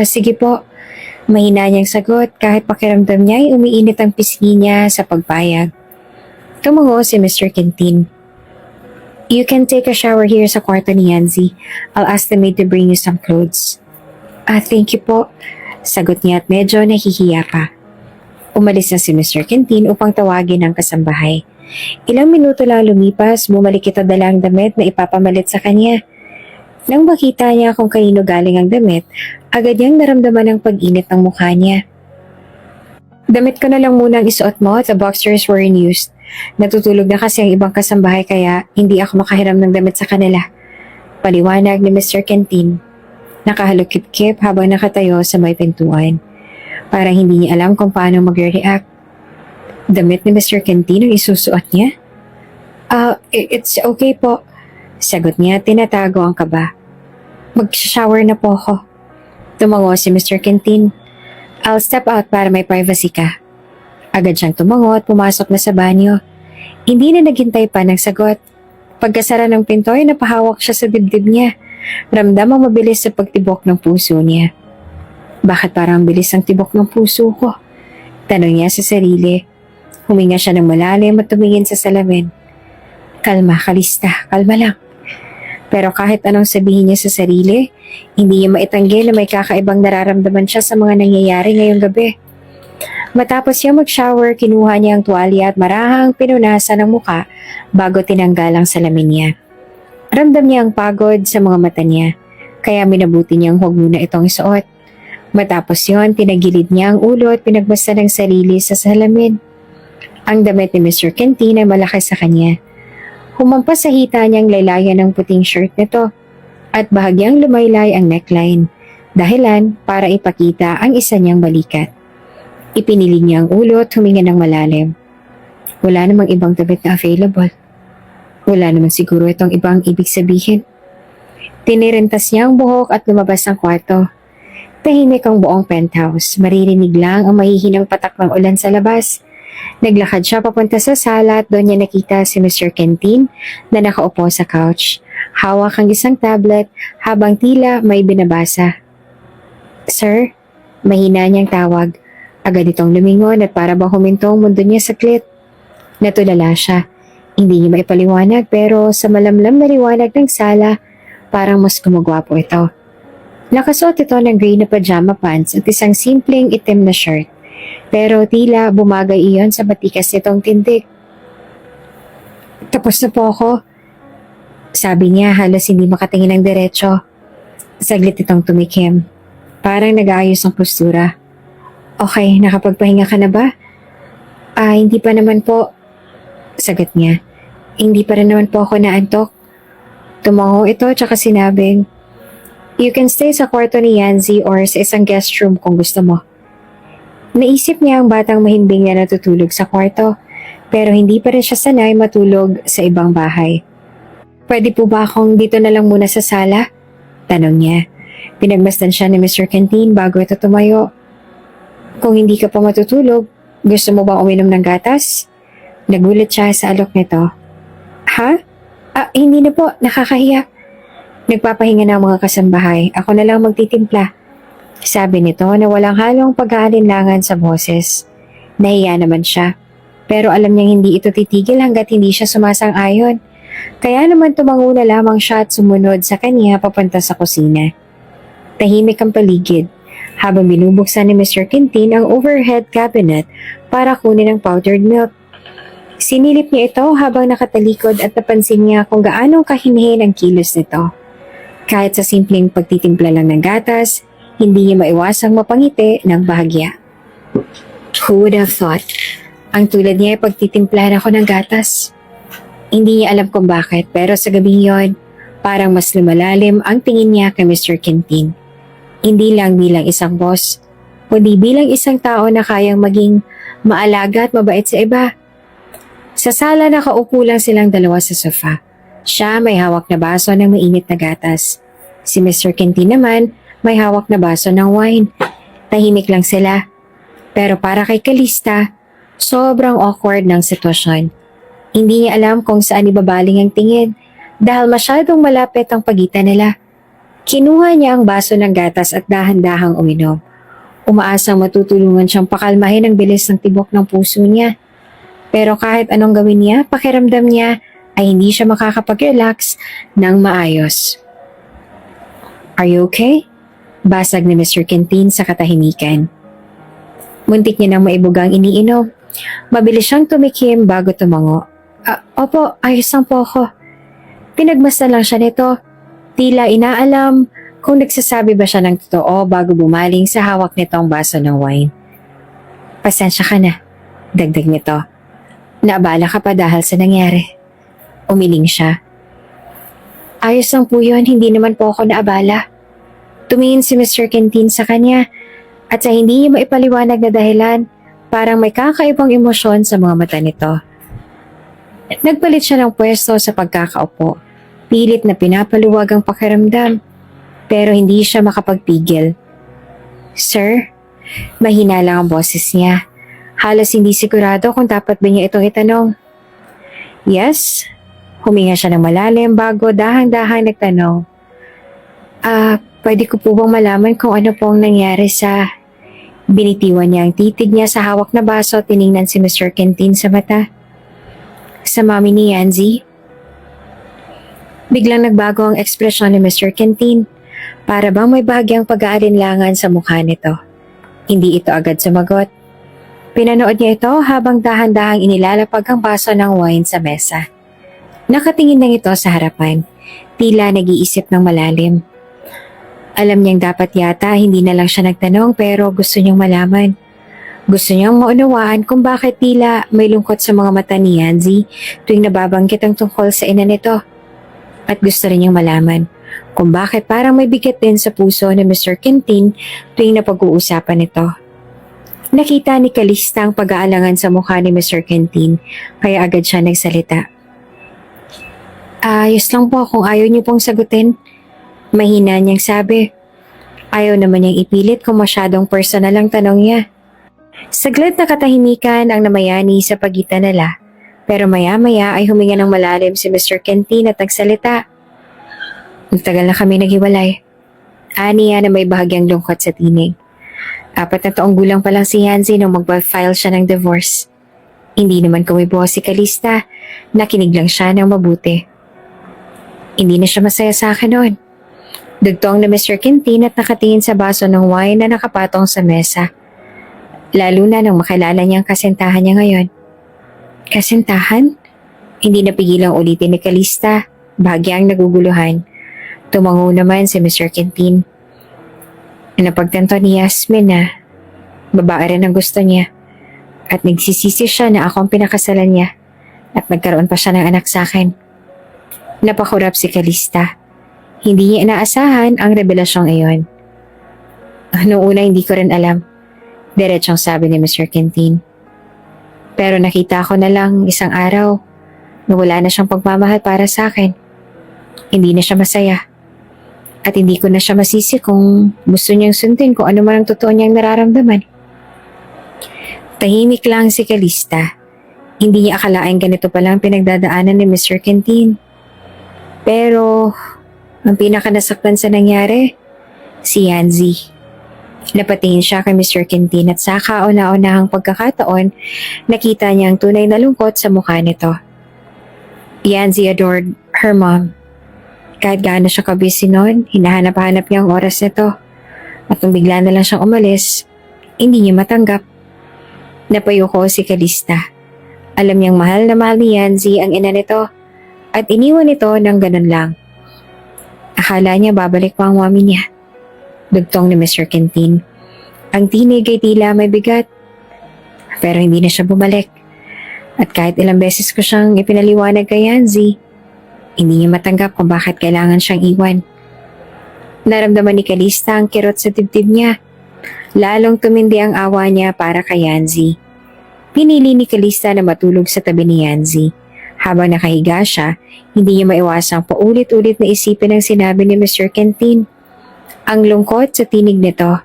Sige po. Mahina niyang sagot kahit pakiramdam niya ay umiinit ang pisngi niya sa pagpayag. Tumango si Mr. Quintin. You can take a shower here sa kwarto ni Yanzi. I'll ask the maid to bring you some clothes. Thank you po. Sagot niya at medyo nahihiya pa. Umalis na si Mr. Quintin upang tawagin ang kasambahay. Ilang minuto lang lumipas, bumalik ito dala ang damit na ipapamalit sa kanya. Nang makita niya kung kanino galing ang damit, agad niyang naramdaman ang pag-init ng mukha niya. Damit ko na lang muna ang isuot mo, the boxers were in use. Natutulog na kasi ang ibang kasambahay kaya hindi ako makahiram ng damit sa kanila. Paliwanag ni Mr. Quintin. Nakahalukip-kip habang nakatayo sa may pintuan. Parang hindi niya alam kung paano mag-react. Damit ni Mr. Quintin ang isusuot niya? It's okay po. Sagot niya, tinatago ang kaba. Mag-shower na po ako. Tumango si Mr. Quintin. I'll step out para may privacy ka. Agad siyang tumango at pumasok na sa banyo. Hindi na naghintay pa ng sagot. Pagkasara ng pinto ay napahawak siya sa dibdib niya. Ramdam ang mabilis sa pagtibok ng puso niya. Bakit parang bilis ang tibok ng puso ko? Tanong niya sa sarili. Huminga siya ng malalim at tumingin sa salamin. Kalma, Kalista. Kalma lang. Pero kahit anong sabihin niya sa sarili, hindi niya maitanggi na may kakaibang nararamdaman siya sa mga nangyayari ngayong gabi. Matapos siya mag-shower, kinuha niya ang tuwalya at marahang pinunasan ng muka bago tinanggal ang salamin niya. Ramdam niya ang pagod sa mga mata niya, kaya minabuti niyang huwag muna itong isuot. Matapos yon, tinagilid niya ang ulo at pinagbasa ng sarili sa salamin. Ang damit ni Mr. Quintin ay malaki sa kanya. Humampas sa hita niyang laylayan ng puting shirt nito at bahagyang lumaylay ang neckline, dahilan para ipakita ang isa niyang balikat. Ipinilig niya ang ulo at huminga ng malalim. Wala namang ibang damit na available. Wala naman siguro itong ibang ibig sabihin. Tinirentas niya ang buhok at lumabas ng kwarto. Tahimik ang buong penthouse. Maririnig lang ang mahihinang patak ng ulan sa labas. Naglakad siya papunta sa sala at doon niya nakita si Mr. Quintin na nakaupo sa couch. Hawak ang isang tablet habang tila may binabasa. Sir, mahina niyang tawag. Agad itong lumingon at para bang huminto ang mundo niya saglit. Natulala siya. Hindi niya maipaliwanag pero sa malamlam na liwanag ng sala, parang mas gumagwapo ito. Nakasuot ito ng gray na pajama pants at isang simpleng itim na shirt. Pero tila bumagay iyon sa matikas nitong tindig. Tapos na po ako. Sabi niya halos hindi makatingin ng diretso. Saglit itong tumikim. Parang nag-aayos ang postura. Okay, nakapagpahinga ka na ba? Hindi pa naman po. Sagot niya. Hindi pa rin naman po ako naantok. Tumango ito tsaka sinabing, You can stay sa kwarto ni Yanzi or sa isang guest room kung gusto mo. Naisip niya ang batang mahimbing na natutulog sa kwarto, pero hindi pa rin siya sanay matulog sa ibang bahay. Pwede po ba akong dito na lang muna sa sala? Tanong niya. Pinagmasdan siya ni Mr. Quintin bago ito tumayo. Kung hindi ka pa matutulog, gusto mo bang uminom ng gatas? Nagulat siya sa alok nito. Ha? Hindi na po, nakakahiya. Nagpapahinga na ang mga kasambahay, ako na lang magtitimpla. Sabi nito na walang halong pag-aalinlangan sa boses. Nahiya naman siya, pero alam niyang hindi ito titigil hanggat hindi siya sumasang-ayon. Kaya naman tumango na lamang siya at sumunod sa kanya papunta sa kusina. Tahimik ang paligid, habang binubuksan ni Mr. Quintin ang overhead cabinet para kunin ang powdered milk. Sinilip niya ito habang nakatalikod at napansin niya kung gaano kahinhin ang kilos nito. Kahit sa simpleng pagtitimpla lang ng gatas, hindi niya maiwasang mapangiti ng bahagya. Who would have thought? Ang tulad niya ay pagtitimplahan ako ng gatas. Hindi niya alam kung bakit, pero sa gabing yon, parang mas lumalalim ang tingin niya kay Mr. Quintin. Hindi lang bilang isang boss, kundi bilang isang tao na kayang maging maalaga at mabait sa iba. Sa sala nakaupo lang silang dalawa sa sofa. Siya may hawak na baso ng mainit na gatas. Si Mr. Quintin naman may hawak na baso ng wine. Tahimik lang sila. Pero para kay Kalista, sobrang awkward ng sitwasyon. Hindi niya alam kung saan ibabaling ang tingin dahil masyadong malapit ang pagitan nila. Kinuha niya ang baso ng gatas at dahan-dahang uminom. Umaasang matutulungan siyang pakalmahin ang bilis ng tibok ng puso niya. Pero kahit anong gawin niya, pakiramdam niya ay hindi siya makakapag-relax ng maayos. "Are you okay?" Basag ni Mr. Quintin sa katahimikan. Muntik niya nang maibugang iniinom. Mabilis siyang tumikim bago tumango. Opo, ayos lang po ako." Pinagmasdan lang siya nito. Tila inaalam kung nagsasabi ba siya ng totoo bago bumaling sa hawak nitong baso ng wine. "Pasensya ka na," dagdag nito. "Naabala ka pa dahil sa nangyari." Umiling siya. "Ayos lang po yun, hindi naman po ako naabala." Tumingin si Mr. Quintin sa kanya at sa hindi niya maipaliwanag na dahilan, parang may kakaibang emosyon sa mga mata nito. Nagpalit siya ng pwesto sa pagkakaupo. Pilit na pinapaluwag ang pakiramdam, pero hindi siya makapagpigil. "Sir?" Mahina lang ang boses niya. Halos hindi sigurado kung dapat ba niya itong itanong. "Yes?" Huminga siya ng malalim bago dahang-dahang nagtanong. Pwede ko po bang malaman kung ano pong nangyari sa..." Binitiwan niya ang titig niya sa hawak na baso at tiningnan si Mr. Quintin sa mata. "Sa mami ni Yanzi?" Biglang nagbago ang ekspresyon ni Mr. Quintin. Para bang may bahagyang pag-aalinlangan sa mukha nito. Hindi ito agad sumagot. Pinanood niya ito habang dahan-dahang inilalapag ang baso ng wine sa mesa. Nakatingin lang ito sa harapan. Tila nag-iisip ng malalim. Alam niyang dapat yata hindi na lang siya nagtanong pero gusto niyang malaman. Gusto niyang maunawaan kung bakit tila may lungkot sa mga mata ni Yanzi tuwing nababanggit ang tungkol sa ina nito. At gusto rin niyang malaman kung bakit parang may bigat din sa puso ni Mr. Quintin tuwing napag-uusapan ito. Nakita ni Kalista ang pag-aalangan sa mukha ni Mr. Quintin kaya agad siya nagsalita. "Ayos lang po kung ayaw niyo pong sagutin." Mahina niyang sabi. Ayaw naman niyang ipilit kung masyadong personal ang tanong niya. Saglit na katahimikan ang namayani sa pagitan nila, pero maya-maya ay huminga ng malalim si Mr. Quintin at nagsalita. "Magtagal na kami naghiwalay." Aniya na may bahagyang lungkot sa tinig. 4 na taong gulang pa lang si Yanzi nung mag-file siya ng divorce. Hindi naman kumibo si Kalista, nakinig lang siya ng mabuti. Hindi na siya masaya sa akin noon. Dugtong na Mr. Quintin at nakatingin sa baso ng wine na nakapatong sa mesa. Lalo na nang makilala niyang kasintahan niya ngayon. Kasintahan? Hindi napigilang ulitin ni Kalista, bahagyang naguguluhan. Tumango naman si Mr. Quintin. Napagtanto ni Yasmin na babae rin ang gusto niya at nagsisisi siya na ako ang pinakasalan niya at nagkaroon pa siya ng anak sa akin. Napakurap si Kalista. Hindi niya inaasahan ang revelasyong iyon. Noong una hindi ko rin alam. Diretsong sabi ni Mr. Quintin. Pero nakita ko na lang isang araw na wala na siyang pagmamahal para sa akin. Hindi na siya masaya. At hindi ko na siya masisi kung gusto niyang sundin kung ano man ang totoo niyang nararamdaman. Tahimik lang si Kalista. Hindi niya akalain ganito palang pinagdadaanan ni Mr. Quintin. Pero ang pinakanasaktan sa nangyari, si Yanzi. Napatingin siya kay Mr. Quintin at sa kauna-unahang pagkakataon, nakita niya ang tunay na lungkot sa mukha nito. Yanzi adored her mom. Kahit gaano siya kabisi noon, hinahanap-hanap niya ang oras nito. At nung bigla na lang siyang umalis, hindi niya matanggap. Napayuko si Kalista. Alam niyang mahal na mahal ni Yanzi ang ina nito at iniwan ito ng ganun lang. Akala niya babalik pa ang mami niya. Dugtong ni Mr. Quintin. Ang tinig ay tila may bigat. Pero hindi na siya bumalik. At kahit ilang beses ko siyang ipinaliwanag kay Yanzi, hindi niya matanggap kung bakit kailangan siyang iwan. Naramdaman ni Kalista ang kirot sa dibdib niya. Lalong tumindi ang awa niya para kay Yanzi. Pinili ni Kalista na matulog sa tabi ni Yanzi. Habang nakahiga siya, hindi niya maiwasang paulit-ulit na isipin ang sinabi ni Mr. Quintin. Ang lungkot sa tinig nito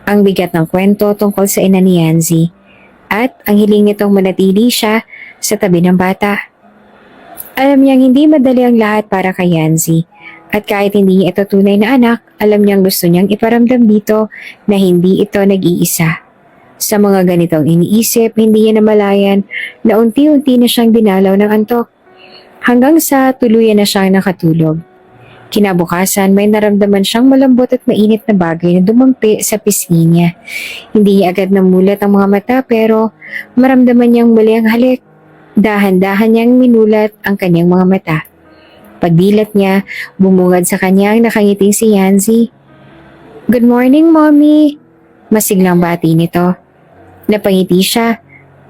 Ang bigat ng kwento tungkol sa ina ni Yanzi at ang hiling nitong manatili siya sa tabi ng bata. Alam niyang hindi madali ang lahat para kay Yanzi at kahit hindi niya ito tunay na anak, alam niyang gusto niyang iparamdam dito na hindi ito nag-iisa. Sa mga ganitong iniisip, hindi niya namalayan na unti-unti na siyang dinalaw ng antok hanggang sa tuluyan na siyang nakatulog. Kinabukasan, may naramdaman siyang malambot at mainit na bagay na dumampi sa pisngi niya. Hindi niya agad namulat ang mga mata pero maramdaman niyang muli ang halik. Dahan-dahan niyang minulat ang kanyang mga mata. Pagdilat niya, bumungad sa kanya ang nakangiting si Yanzi. "Good morning, Mommy!" Masiglang bati nito. Napangiti siya.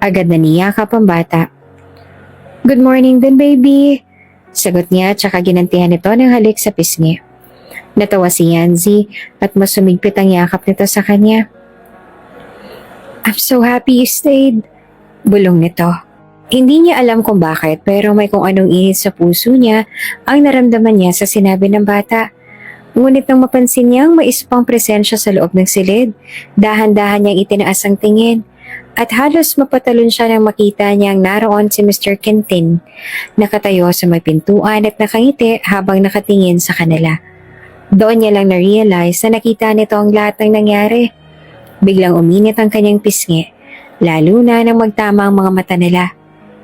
Agad na niyakap ang bata. "Good morning din, baby!" Sagot niya tsaka ginantihan nito ng halik sa pisngi. Natawa si Yanzi at mas sumigpit ang yakap nito sa kanya. "I'm so happy you stayed," bulong nito. Hindi niya alam kung bakit pero may kung anong init sa puso niya ang naramdaman niya sa sinabi ng bata. Ngunit nang mapansin niyang may isa pang presensya sa loob ng silid, dahan-dahan niyang itinaas ang tingin. At halos mapatalon siya nang makita niyang naroon si Mr. Quintin, nakatayo sa may pintuan at nakangiti habang nakatingin sa kanila. Doon niya lang na-realize na nakita nito ang lahat ng nangyari. Biglang uminit ang kanyang pisngi, lalo na nang magtama ang mga mata nila.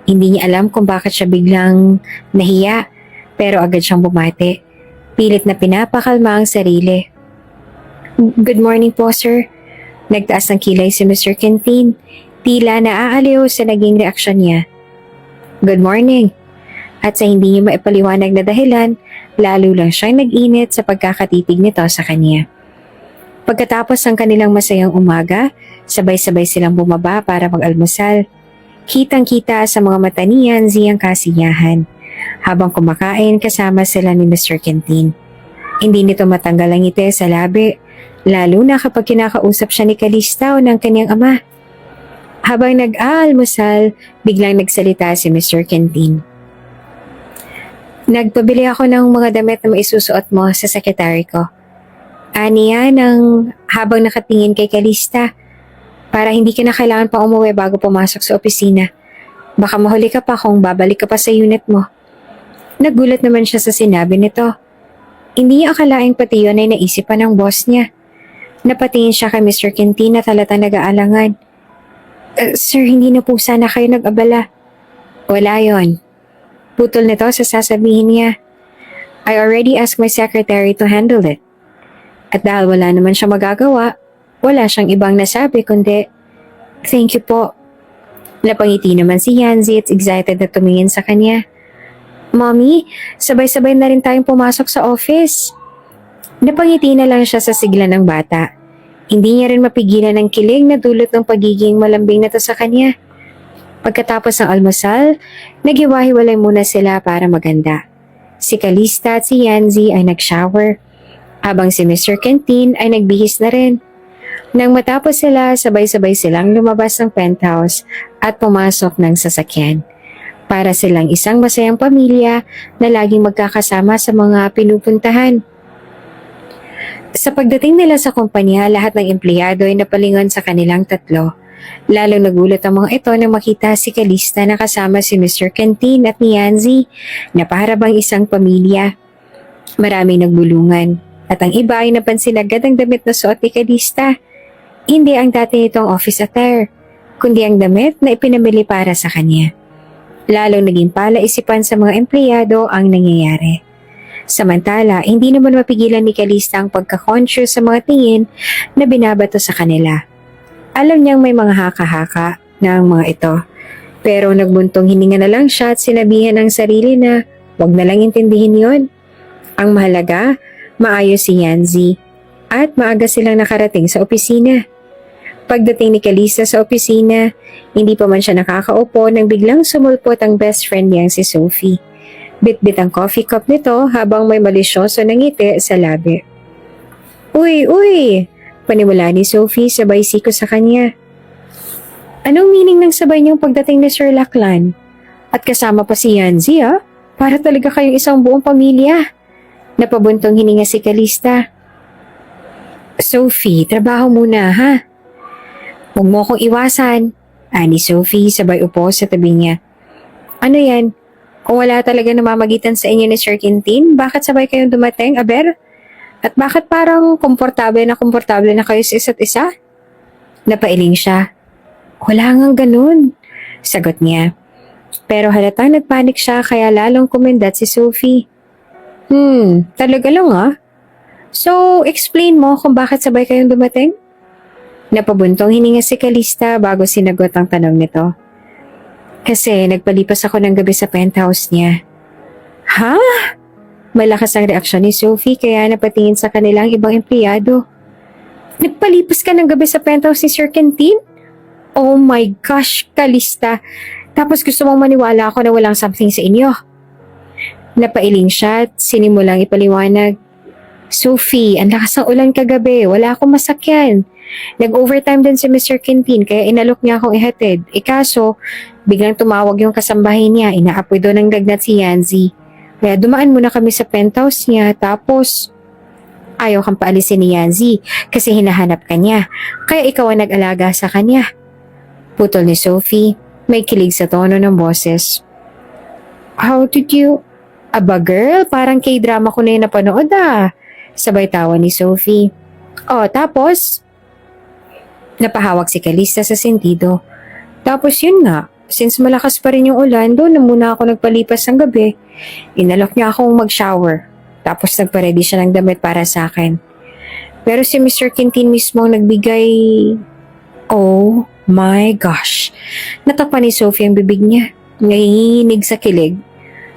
Hindi niya alam kung bakit siya biglang nahiya, pero agad siyang bumati. Pilit na pinapakalma ang sarili. "Good morning po, sir." Nagtaas ng kilay si Mr. Quintin, tila naaaliw sa naging reaksyon niya. "Good morning." At sa hindi niya maipaliwanag na dahilan, lalo lang siyang nag-init sa pagkakatitig nito sa kanya. Pagkatapos ng kanilang masayang umaga, sabay-sabay silang bumaba para mag-almusal. Kitang-kita sa mga mata ni Yanzi ang kasiyahan. Habang kumakain kasama sila ni Mr. Quintin. Hindi nito matanggal ang ngiti sa labi, lalo na kapag kinakausap siya ni Calista o ng kanyang ama. Habang nag-aalmusal, biglang nagsalita si Mr. Quintin. "Nagpabili ako ng mga damit na maisusuot mo sa sekretary ko." Aniya nang habang nakatingin kay Calista, "Para hindi ka na kailangan pa umuwi bago pumasok sa opisina. Baka mahuli ka pa kung babalik ka pa sa unit mo." Nagulat naman siya sa sinabi nito. Hindi niya akalaing pati yun ay naisip pa ng boss niya. Napatingin siya kay Mr. Quintin na talatang nag-aalangan. Sir, hindi na po sana kayo nag-abala." "Wala yon." Putol nito sa sasabihin niya. "I already asked my secretary to handle it." At dahil wala naman siya magagawa, wala siyang ibang nasabi kundi, "Thank you po." Napangiti naman si Yanzi at excited na tumingin sa kanya. "Mommy, sabay-sabay na rin tayong pumasok sa office." Napangiti na lang siya sa sigla ng bata. Hindi niya rin mapigilan ang kilig na dulot ng pagiging malambing na to sa kanya. Pagkatapos ng almusal, naghiwa-hiwalay muna sila para maganda. Si Calista at si Yanzi ay nag-shower, habang si Mr. Quintin ay nagbihis na rin. Nang matapos sila, sabay-sabay silang lumabas ng penthouse at pumasok ng sasakyan. Para silang isang masayang pamilya na laging magkakasama sa mga pinupuntahan. Sa pagdating nila sa kumpanya, lahat ng empleyado ay napalingon sa kanilang tatlo. Lalo nagulat ang mga ito nang makita si Calista na kasama si Mr. Quintin at ni Yanzi na para bang isang pamilya. Maraming nagbulungan at ang iba ay napansin agad ang damit na suot ni Calista. Hindi ang dati nitong office attire, kundi ang damit na ipinamili para sa kanya. Lalong naging palaisipan sa mga empleyado ang nangyayari. Samantala, hindi naman mapigilan ni Calista ang pagka-conscious sa mga tingin na binabato sa kanila. Alam niyang may mga haka-haka na ang mga ito, pero nagbuntong hininga na lang siya at sinabihan ang sarili na wag na lang intindihin yon. Ang mahalaga, maayos si Yanzi at maaga silang nakarating sa opisina. Pagdating ni Calista sa opisina, hindi pa man siya nakakaupo nang biglang sumulpot ang best friend niyang si Sophie. Bit-bit ang coffee cup nito habang may malisyoso na ngiti sa labi. Uy! Panimula ni Sophie sabay siko sa kanya. "Anong meaning ng sabay niyong pagdating ni Sir Lachlan? At kasama pa si Yanzi Para talaga kayong isang buong pamilya." Napabuntong hininga si Calista. Sophie, trabaho muna ha. Huwag mo akong iwasan. Ani Sophie sabay upo sa tabi niya. Ano yan? Kung wala talaga namamagitan sa inyo ni Sir Quintin, bakit sabay kayong dumating, Aber? At bakit parang komportable na kayo sa isa't isa? Napailing siya. Wala ngang ganun, sagot niya. Pero halatang nagpanik siya kaya lalong kumindat si Sophie. Talaga lang ah. So, explain mo kung bakit sabay kayong dumating? Napabuntong hininga si Calista bago sinagot ang tanong nito. Kasi nagpalipas ako ng gabi sa penthouse niya. Ha? Malakas ang reaksyon ni Sophie kaya napatingin sa kanilang ibang empleyado. Nagpalipas ka ng gabi sa penthouse ni Sir Quintin? Oh my gosh, Calista. Tapos gusto mong maniwala ako na walang something sa inyo. Napailing siya at sinimulang ipaliwanag. Sophie, ang lakas ng ulan kagabi. Wala akong masakyan. Nag-overtime din si Mr. Quintin kaya inalok niya akong ihatid. Kaso, biglang tumawag yung kasambahin niya. Inaapoy doon ng lagnat si Yanzi. Kaya dumaan muna kami sa penthouse niya tapos ayaw kang paalisin ni Yanzi kasi hinahanap ka niya. Kaya ikaw ang nag-alaga sa kanya. Putol ni Sophie. May kilig sa tono ng boses. How did you... Aba girl, parang K-drama ko na yung napanood ah. Sabay tawa ni Sophie. Oh, tapos... Napahawak si Calista sa sentido. Tapos yun nga, since malakas pa rin yung ulan, doon na muna ako nagpalipas ng gabi. Inalok niya akong mag-shower. Tapos nagpa-ready siya ng damit para sa akin. Pero si Mr. Quintin mismo ang nagbigay... Oh my gosh. Natakpan ni Sophie ang bibig niya. Nanginginig sa kilig.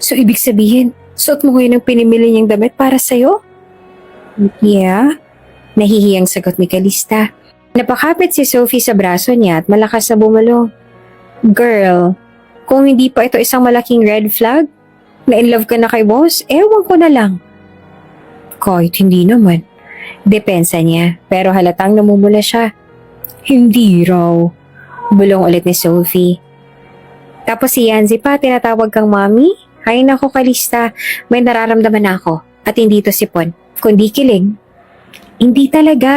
So ibig sabihin, suot mo ngayon ang pinimili niyang damit para sa'yo? Yeah? Nahihiyang sagot ni Calista. Napakapit si Sophie sa braso niya at malakas na bumulong. Girl, kung hindi pa ito isang malaking red flag, na in love ka na kay boss, ewan ko na lang. Kahit hindi naman. Depensa niya, pero halatang namumula siya. Hindi raw. Bulong ulit ni Sophie. Tapos si Yanzi pa, tinatawag kang mami? Hay nako Calista, may nararamdaman ako. At hindi to sipon, kundi kilig. Hindi talaga.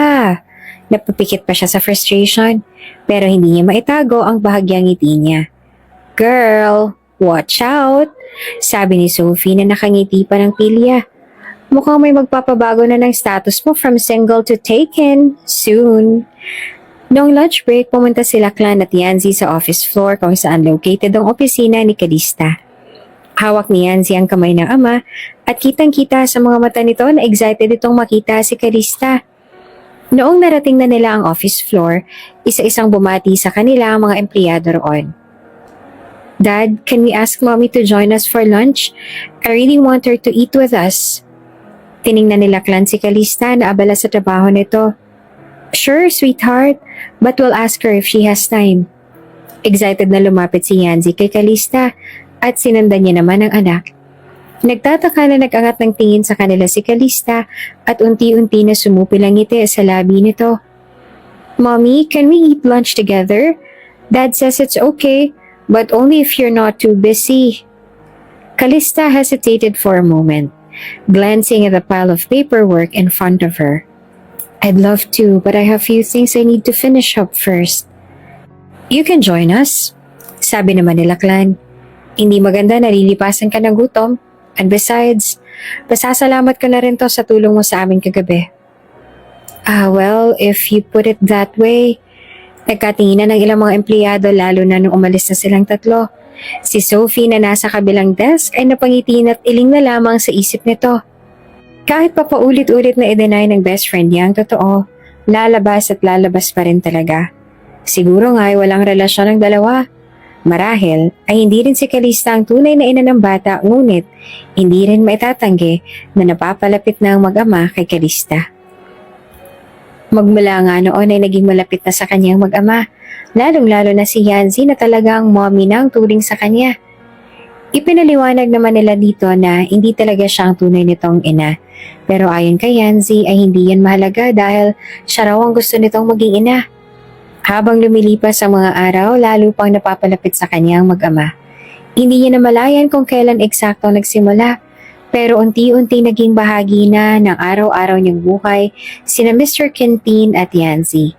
Napapikit pa siya sa frustration, pero hindi niya maitago ang bahagyang ngiti niya. Girl, watch out! Sabi ni Sophie na nakangiti pa ng pilya. Mukhang may magpapabago na ng status mo from single to taken. Soon. Noong lunch break, pumunta sila Clan at Yanzi sa office floor kung saan located ang opisina ni Calista. Hawak ni Yanzi ang kamay ng ama at kitang-kita sa mga mata nito na excited itong makita si Calista. Noong narating na nila ang office floor, isa-isang bumati sa kanila ang mga empleyado roon. Dad, can we ask Mommy to join us for lunch? I really want her to eat with us. Tiningnan nila Clan si Calista na abala sa trabaho nito. Sure, sweetheart, but we'll ask her if she has time. Excited na lumapit si Yanzi kay Calista at sinundan niya naman ang anak. Nagtataka na nag-angat ng tingin sa kanila si Calista at unti-unti na sumupil ang ngiti sa labi nito. Mommy, can we eat lunch together? Dad says it's okay, but only if you're not too busy. Calista hesitated for a moment, glancing at the pile of paperwork in front of her. I'd love to, but I have few things I need to finish up first. You can join us, sabi naman nila Clan. Hindi maganda na lilipasan ka ng gutom. And besides, pasasalamat ko na rin to sa tulong mo sa amin kagabi. Well, if you put it that way, nagkatinginan ng ilang mga empleyado lalo na nung umalis na silang tatlo. Si Sophie na nasa kabilang desk ay napangitin at iling na lamang sa isip nito. Kahit pa paulit-ulit na i-deny ng best friend niya ang totoo, lalabas at lalabas pa rin talaga. Siguro nga ay walang relasyon ng dalawa. Marahil ay hindi rin si Calista ang tunay na ina ng bata ngunit hindi rin maitatanggi na napapalapit na ang mag-ama kay Calista. Magmula nga noon ay naging malapit na sa kanyang mag-ama, lalong-lalo na si Yanzi na talagang mommy na ang turing sa kanya. Ipinaliwanag naman nila dito na hindi talaga siya ang tunay nitong ina, pero ayon kay Yanzi ay hindi yan mahalaga dahil siya raw ang gusto nitong maging ina. Habang lumilipas ang mga araw, lalo pang napapalapit sa kanya ang mag-ama. Hindi niya namalayan kung kailan eksakto nagsimula, Pero unti-unti naging bahagi na ng araw-araw niyang buhay sina Mr. Quintin at Yancy.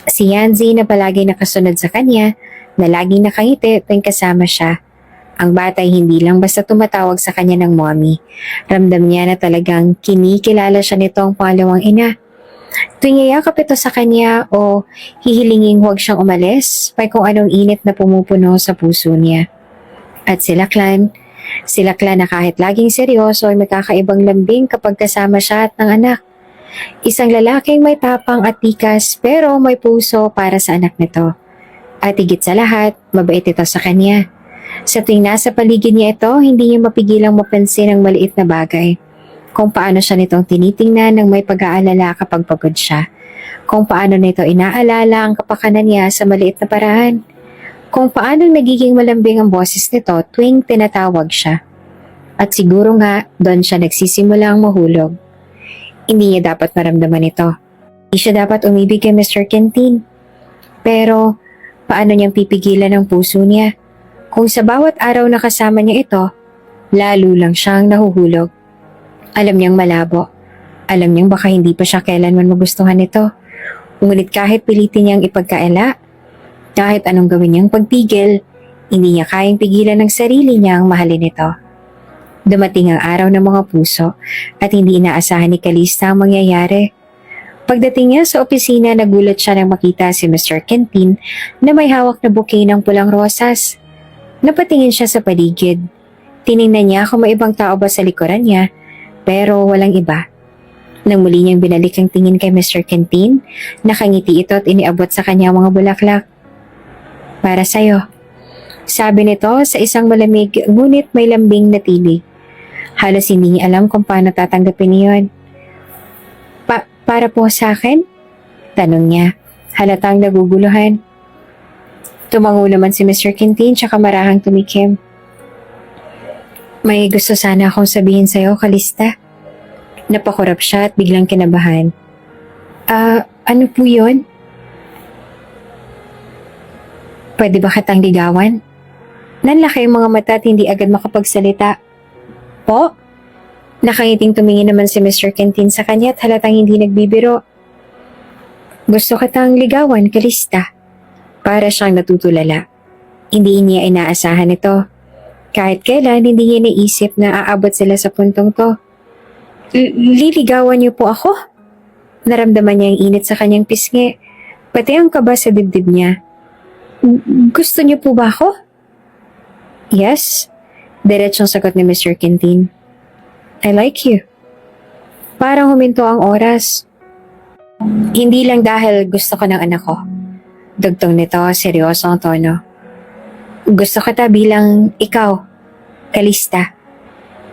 Si Yancy na palagi nakasunod sa kanya, na laging nakangiti tuwing kasama siya. Ang bata ay hindi lang basta tumatawag sa kanya ng mommy. Ramdam niya na talagang kinikilala siya nitong pangalawang ina. Tuwing yayakap ito sa kanya o hihilinging huwag siyang umalis, may kung anong init na pumupuno sa puso niya. At sila clan na kahit laging seryoso ay may kakaibang lambing kapag kasama siya at ng anak. Isang lalaking may tapang at tikas pero may puso para sa anak nito. At higit sa lahat, mabait ito sa kanya. Sa tuwing nasa paligid niya ito, hindi niya mapigilang mapansin ang maliit na bagay. Kung paano siya nitong tinitingnan ng may pag-aalala kapag pagod siya. Kung paano nito inaalala ang kapakanan niya sa maliit na paraan. Kung paano nagiging malambing ang boses nito tuwing tinatawag siya. At siguro nga, doon siya nagsisimulang mahulog. Hindi niya dapat maramdaman ito. Hindi siya dapat umibig kay Mr. Quintin. Pero, paano niyang pipigilan ang puso niya? Kung sa bawat araw na kasama niya ito, lalo lang siyang nahuhulog. Alam niyang malabo. Alam niyang baka hindi pa siya kailanman magustuhan ito. Ngunit kahit pilitin niyang ipagkaila, kahit anong gawin niyang pagpigil, hindi niya kayang pigilan ng sarili niyang mahalin ito. Dumating ang araw ng mga puso at hindi inaasahan ni Calista ang mangyayari. Pagdating niya sa opisina, nagulat siya nang makita si Mr. Quintin na may hawak na bouquet ng pulang rosas. Napatingin siya sa paligid. Tiningnan niya kung may ibang tao ba sa likuran niya, pero walang iba. Nang muli niyang binalik ang tingin kay Mr. Quintin, nakangiti ito at iniabot sa kanya ang mga bulaklak. Para sa'yo. Sabi nito sa isang malamig ngunit may lambing na tinig. Halos hindi niya alam kung paano tatanggapin niyon. Para po sa akin? Tanong niya, halatang naguguluhan. Tumango naman si Mr. Quintin tsaka marahang tumikim. May gusto sana akong sabihin sa'yo, Calista. Napakurap siya at biglang kinabahan. Ano po yun? Pwede ba kitang ligawan? Nanlaki ang mga mata at hindi agad makapagsalita. Po? Nakangiting tumingin naman si Mr. Quintin sa kanya at halatang hindi nagbibiro. Gusto kitang ligawan, Calista. Para siyang natutulala. Hindi niya inaasahan ito. Kahit kailan, hindi niya naisip na aabot sila sa puntong to. Liligawan niyo po ako? Naramdaman niya ang init sa kanyang pisngi, pati ang kaba sa dibdib niya. Gusto niyo po ba ako? Yes, diretsong sagot ni Mr. Quintin. I like you. Parang huminto ang oras. Hindi lang dahil gusto ko ng anak ko. Dugtong nito, seryoso ang tono. Gusto kita bilang ikaw, Calista.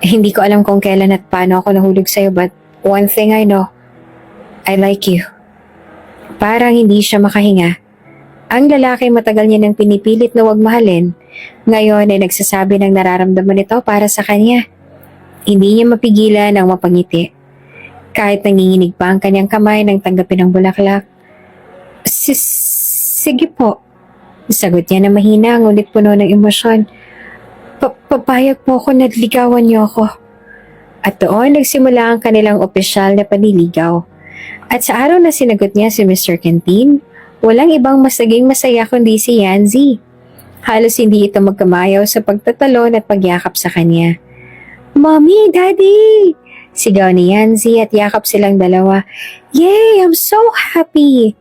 Hindi ko alam kung kailan at paano ako nahulog sa'yo, but one thing I know, I like you. Parang hindi siya makahinga. Ang lalaki matagal niya nang pinipilit na huwag mahalin, ngayon ay nagsasabi ng nararamdaman nito para sa kanya. Hindi niya mapigilan ang mapangiti. Kahit nanginginig pa ang kanyang kamay nang tanggapin ang bulaklak. Sige po. Sagot niya na mahina ngunit puno ng emosyon. Papayag po ako na ligawan niyo ako. At doon nagsimula ang kanilang opisyal na panliligaw. At sa araw na sinagot niya si Mr. Quintin, walang ibang mas naging masaya kundi si Yancy. Halos hindi ito magkamayaw sa pagtatalon at pagyakap sa kanya. Mommy, Daddy! Sigaw ni Yancy at yakap silang dalawa. Yay! I'm so happy!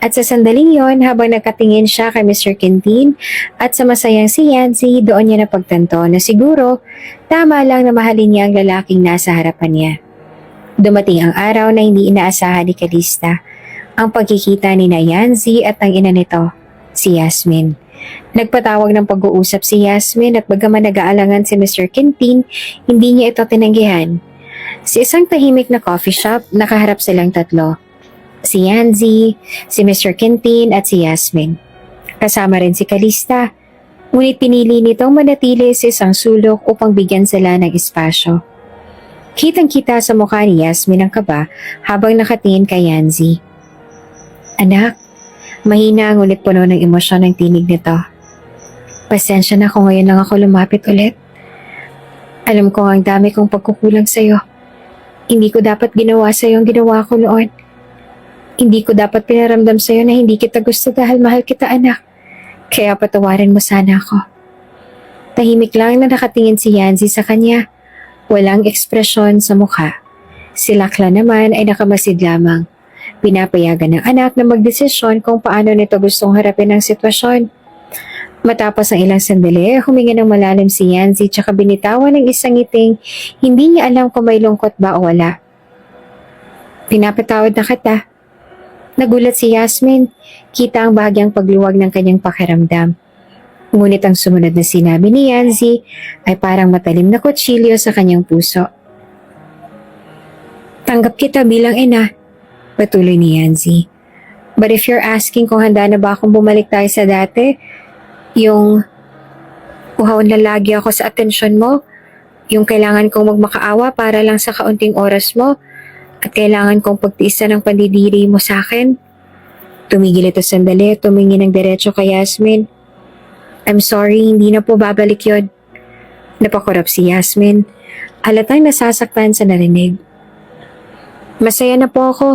At sa sandaling yon, habang nakatingin siya kay Mr. Quintin at sa masayang si Yancy, doon niya napagtanto na siguro tama lang na mahalin niya ang lalaking nasa harapan niya. Dumating ang araw na hindi inaasahan ni Calista. Ang pagkikita ni Yancy at ang ina nito, si Yasmin. Nagpatawag ng pag-uusap si Yasmin at bagaman nag-aalangan si Mr. Quintin, hindi niya ito tinanggihan. Sa isang tahimik na coffee shop, nakaharap silang tatlo. Si Yancy, si Mr. Quintin at si Yasmin. Kasama rin si Calista, ngunit pinili nitong manatili sa isang sulok upang bigyan sila ng espasyo. Kitang-kita sa mukha ni Yasmin ang kaba habang nakatingin kay Yancy. Anak, mahina ngunit puno ng emosyon ang tinig nito. Pasensya na kung ngayon lang ako lumapit ulit. Alam ko ang dami kong pagkukulang sa'yo. Hindi ko dapat ginawa sa'yo ang ginawa ko noon. Hindi ko dapat pinaramdam sa'yo na hindi kita gusto dahil mahal kita, anak. Kaya patawarin mo sana ako. Tahimik lang na nakatingin si Yanzi sa kanya. Walang ekspresyon sa mukha. Si Lakla naman ay nakamasid lamang. Pinapayagan ng anak na magdesisyon kung paano nito gustong harapin ang sitwasyon. Matapos ang ilang sandali, huminga ng malalim si Yanzi tsaka binitawan ng isang ngiting hindi niya alam kung may lungkot ba o wala. Pinapatawad na kita. Nagulat si Yasmin. Kita ang bahagyang pagluwag ng kanyang pakiramdam. Ngunit ang sumunod na sinabi ni Yanzi ay parang matalim na kutsilyo sa kanyang puso. Tanggap kita bilang ina, patuloy ni Yanzi. But if you're asking kung handa na ba akong bumalik tayo sa dati, yung uhaw na lagi ako sa atensyon mo, yung kailangan kong magmakaawa para lang sa kaunting oras mo, at kailangan kong pagtiisan ng pandidiri mo sa akin. Tumigil ito sandali, tumingin ng diretso kay Yasmin. I'm sorry, hindi na po babalik yun. Napakurap si Yasmin. Halatang nasasaktan sa narinig. Masaya na po ako.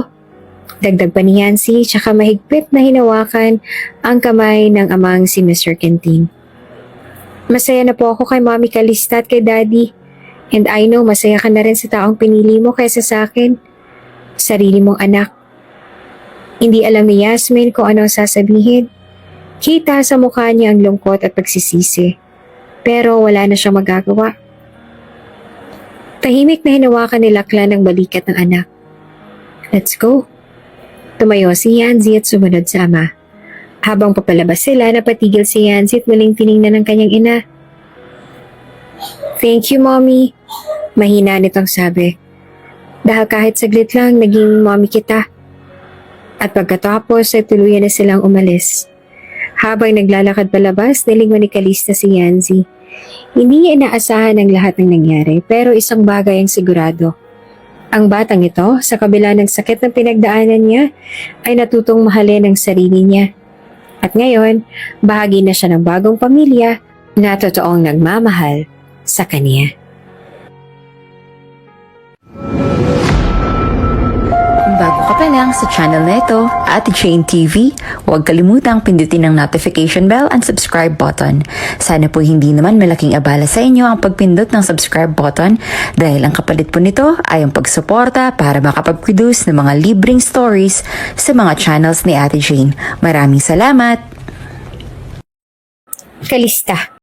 Dagdag pa ni Yancy, tsaka mahigpit na hinawakan ang kamay ng amang si Mr. Kenting. Masaya na po ako kay Mommy Calista at kay Daddy. And I know masaya ka na rin sa taong pinili mo kaysa sa akin. Sarili mong anak. Hindi alam ni Yasmin kung ano ang sasabihin. Kita sa mukha niya ang lungkot at pagsisisi. Pero wala na siyang magagawa. Tahimik na hinawakan ni Lakla ng balikat ng anak. Let's go. Tumayo si Yanzi at sumunod sa ama. Habang papalabas sila, napatigil si Yanzi at muling tiningnan ng kanyang ina. Thank you, Mommy. Mahina nitong sabi. Dahil kahit saglit lang, naging mommy kita. At pagkatapos ay tuluyan na silang umalis. Habang naglalakad palabas, nilingon ni Calista si Yanzi. Hindi niya inaasahan ang lahat ng nangyari, pero isang bagay ang sigurado. Ang batang ito, sa kabila ng sakit na pinagdaanan niya, ay natutong mahalin ang sarili niya. At ngayon, bahagi na siya ng bagong pamilya na totoong nagmamahal sa kanya.
Kung bago ka pa lang sa channel na ito, Ate Jane TV, huwag kalimutang pindutin ang notification bell and subscribe button. Sana po hindi naman malaking abala sa inyo ang pagpindot ng subscribe button dahil ang kapalit po nito ay ang pagsuporta para makapag-produce ng mga libreng stories sa mga channels ni Ate Jane. Maraming salamat!
Calista.